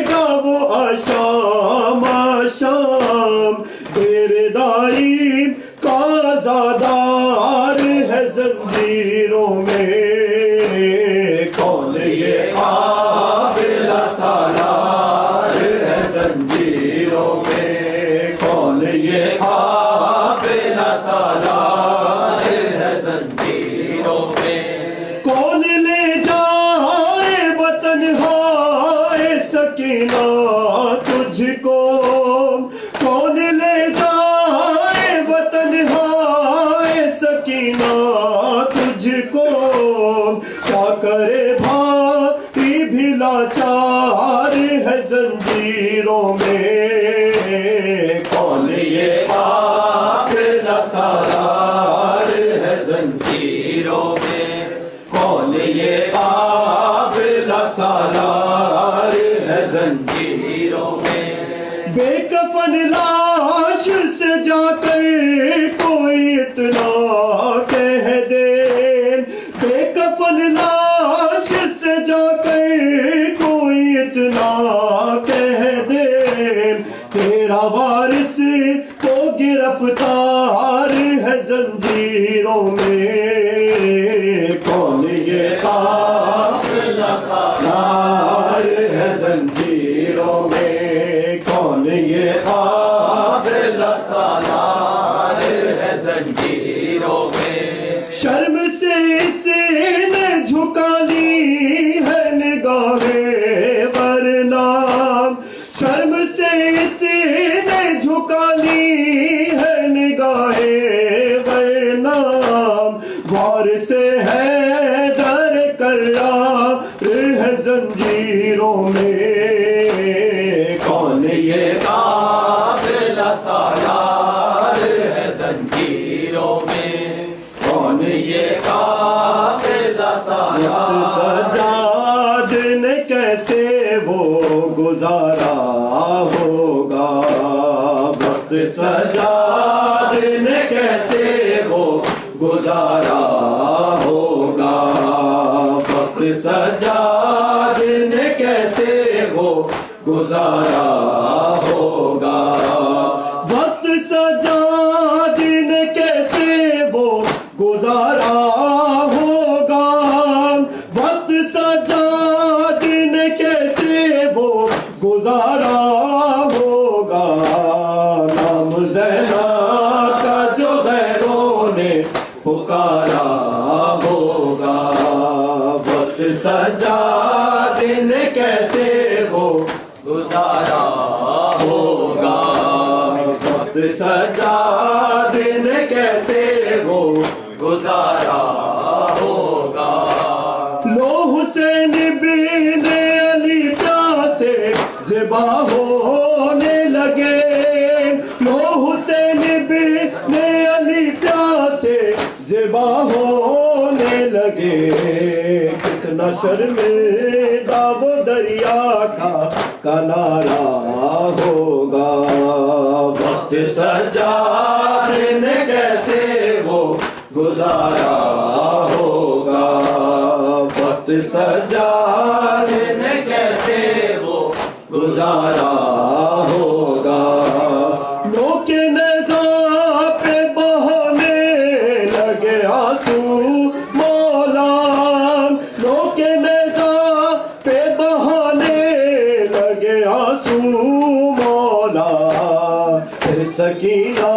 گا وہ آشام آشام، گردائی کا زادار ہے زنجیروں میں، کون یہ قافلہ سالار ہے زنجیروں میں، کون یہ قافلہ سالار ہے زنجیروں میں، کون لے جائے وطن ہائے سکینہ تجھ کو، کون لے جائے وطن ہائے سکینہ تجھ کو، کیا کرے بھائی بھی لاچار ہے زنجیروں میں، کون یہ قافلہ سالار ہے زنجیروں میں، کون یہ قافلہ سالار ہے زنجیروں میں، بے کفن لاش سے جا کر کوئی اتنا کہہ دے، بے کفن لاش سے جا کر کوئی اتنا کہہ دے، تیرا وارث تو گرفتار ہے زنجیروں میں، کون یہ قافلہ سالار ہے زنجیروں میں، کون یہ قافلہ سالار ہے زنجیروں میں، شرم سے اسے نے جھکا لی ہے نگاہیں ورنہ، شرم سے اسے نے جھکا لی ہے نگاہیں ورنہ، وارث ہے در کرار ہے زنجیروں میں، کون یہ قافلہ سالار ہے زنجیروں میں، کون یہ قافلہ سالار، سجاد نے کیسے وہ گزارا ہوگا، وقت سجاد نے کیسے وہ گزارا ہوگا، وقت سجاد نے کیسے وہ گزارا ہوگا، وقت سجاد نے کیسے وہ گزارا ہوگا، وقت سجاد نے کیسے وہ گزارا ہوگا، نام زینب کا جو غیروں نے پکارا ہوگا، وقت سجاد نے کیسے وہ گزارا ہوگا، وقت سجاد نے کیسے وہ گزارا ہوگا، لو حسین بن علی پیاسے ذبح ہونے لگے، لو حسین بن علی پیاسے ذبح ہونے لگے، کتنا شرمندہ وہ دریا کا کنارہ ہوگا، وقت سجاد نے کیسے وہ گزارا ہوگا، وقت سجاد نے کیسے وہ گزارا ہوگا، لو کے نیزہ پہ بہانے لگے آنسو مولا، لو کے نیزہ پہ بہانے لگے آنسو مولا، پھر سکینہ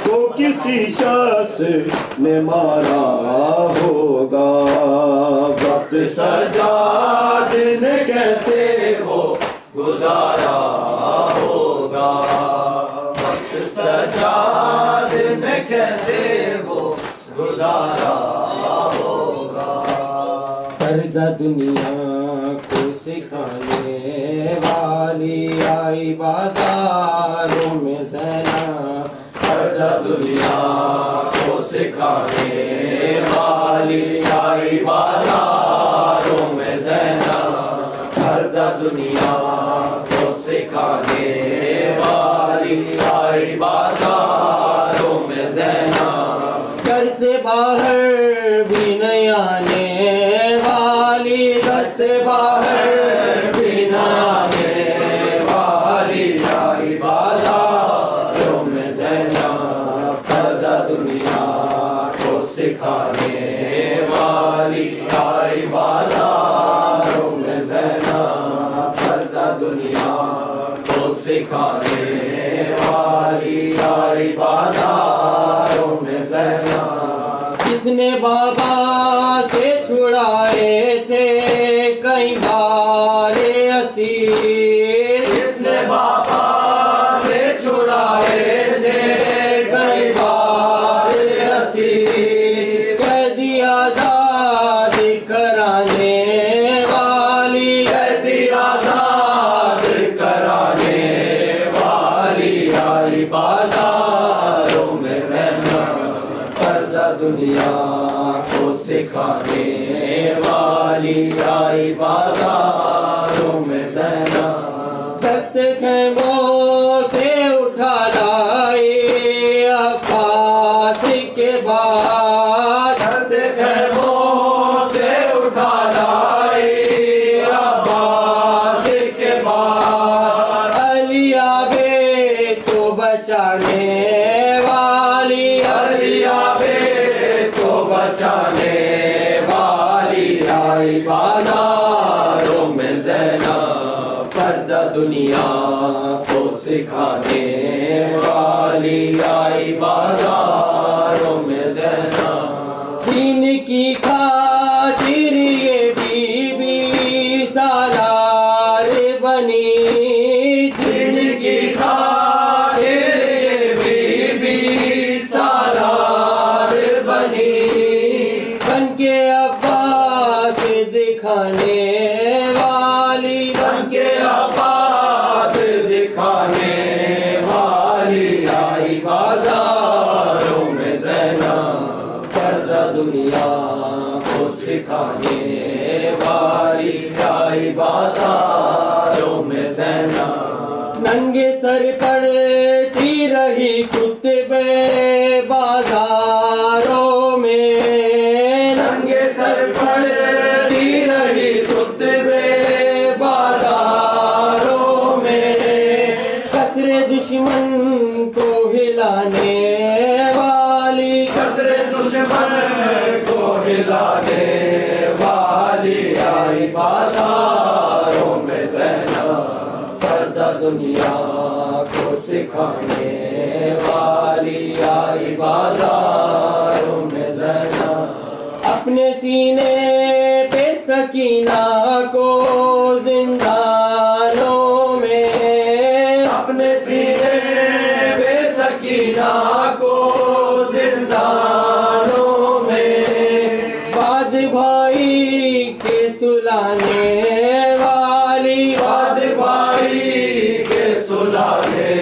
کو کسی شخص نے مارا ہوگا، وقت سجاد نے کیسے گزارا ہوگا، وقت سجاد میں کیسے وہ گزارا ہوگا۔ پردہ دنیا کو سکھانے والی آئی بازاروں میں زینب، پردہ دنیا کو سکھانے والی آئی بازاروں میں زینب، پردہ دنیا کو سکھانے والی آئی بازاروں میں زینب، گھر سے باہر بھی نہیں آنے والی، گھر سے باہر بھی نہ آنے والی آئی بازاروں میں زینب، پردہ دنیا کو سکھانے والی آئی بازاروں میں زینب، پردہ دنیا کو سکھانے والی آئی بازاروں میں زینب، جس نے بابا سے چھڑائے تھے کئی بار اسیر، جس نے بابا سے چھڑائے تھے کئی بار اسیر، قیدی آزاد کرانے والی، قیدی آزاد کرانے والی آئی بازاروں میں زینب، پردہ دنیا کو سکھانے والی آئی بازاروں میں زینب، سخت خیموں سے اٹھا لائی عباس کے بعد، سخت خیموں سے اٹھا لائی عباس کے بعد، علی آبے کو بچانے والی، علی آبے کو بچانے والی آئی بازاروں میں زینب، پردہ دنیا کو سکھانے والی آئی بازاروں میں زینب، دین کی خاطر یہ بی بی سالار بنی، دین کی خاطر یہ بی بی سالار بنی، بن کے عباس دکھانے والی، بن کے عباس دکھانے والی آئی بازاروں میں زینب، پردہ دنیا کو سکھانے والی آئی بازاروں میں زینب، ننگے سر پڑتی رہی کتب بازاروں میں، ننگے سر پڑتی رہی خطب بازاروں میں، قصر دشمن کو ہلانے والی، قصر دشمن کو ہلانے والی آئی بازاروں میں زینب، پردہ دنیا کو سکھانے والی آئی بازاروں میں زینب، اپنے سینے پہ سکینہ کو زندانوں میں، اپنے سینے پہ سکینہ کو زندانوں میں، باد بھائی کے سلانے والی، باد بھائی کے سلانے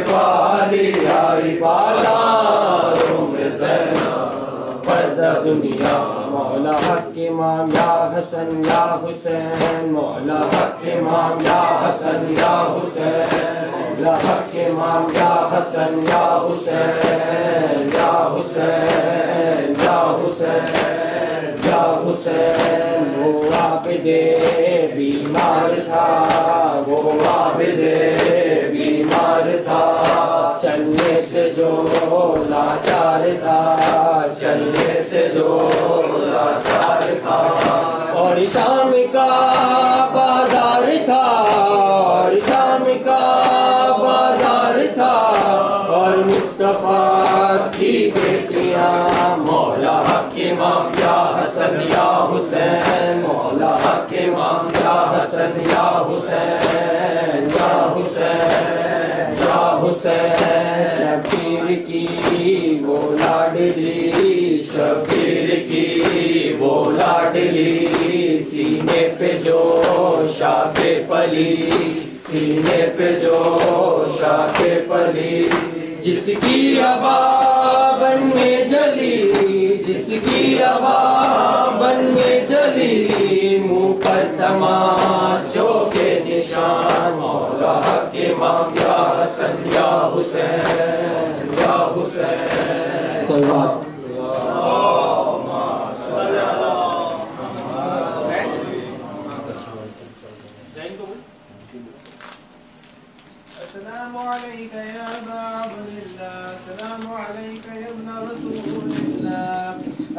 والی آئی بازاروں میں زینب، پردہ دنیا مولا حق امام یا حسن یا حسین، مولا حق امام یا حسن یا حسین، مولا حق امام یا حسن یا حسین، یا حسین یا حسین یا حسین، وہ عابد بیمار تھا، وہ عابد بیمار تھا، چلنے سے جو لاچار تھا، چلنے سے جو لاچار تھا، اور شام کا بازار تھا، اور شام کا بازار تھا، اور مصطفیٰ کی بیٹیاں مولا حق امام یا حسن یا حسین، مولا حق امام یا حسن یا حسین جو شاخ پلی، سینے پہ جو شاخ پلی، جس کی آبا بن میں جلی، جس کی آبا بن میں جلی، منہ پر تماچوں کے نشان، مولا کے امام یا حسن یا حسین یا حسین صلوات السلام عليك يا أبا عبد الله، السلام عليك يا ابن رسول الله،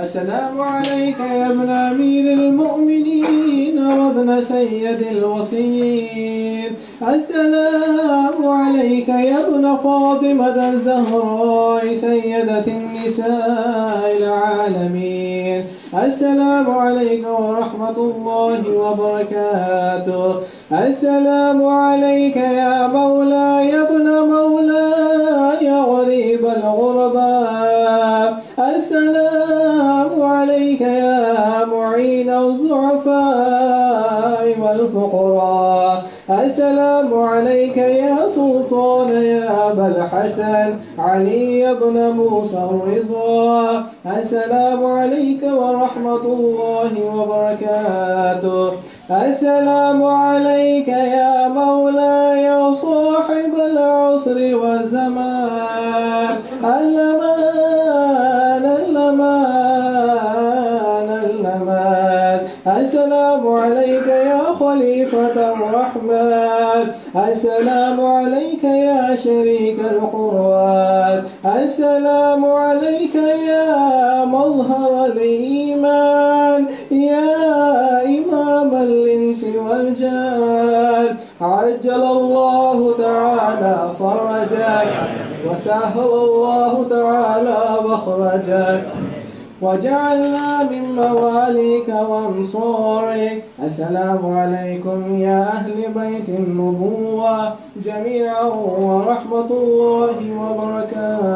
السلام عليك يا ابن أمير المؤمنين وابن سيد الوصيين، السلام عليك يا ابن فاطمة الزهراء سيدة النساء العالمين، السلام عليك ورحمة الله وبركاته، السلام عليك يا مولاي ابن مولاي غريب الغرباء، السلام عليك يا معين الضعفاء والفقراء، السلام عليك يا سلطان يا أبا الحسن علي بن موسى الرضا، السلام عليك ورحمة الله وبركاته، السلام عليك يا مولاي صاحب العصر والزمان، الأمان الأمان الأمان، السلام عليك يا خليفة الرحمن، السلام عليك يا شريك القرآن، السلام عليك يا مظهر الإيمان، يا إمام الإنس والجان، عجل الله تعالى فرجك وسهل الله تعالى مخرجك، وجعلنا من مواليك وانصارك، السلام عليكم يا أهل بيت النبوة جميعا ورحمة الله وبركاته.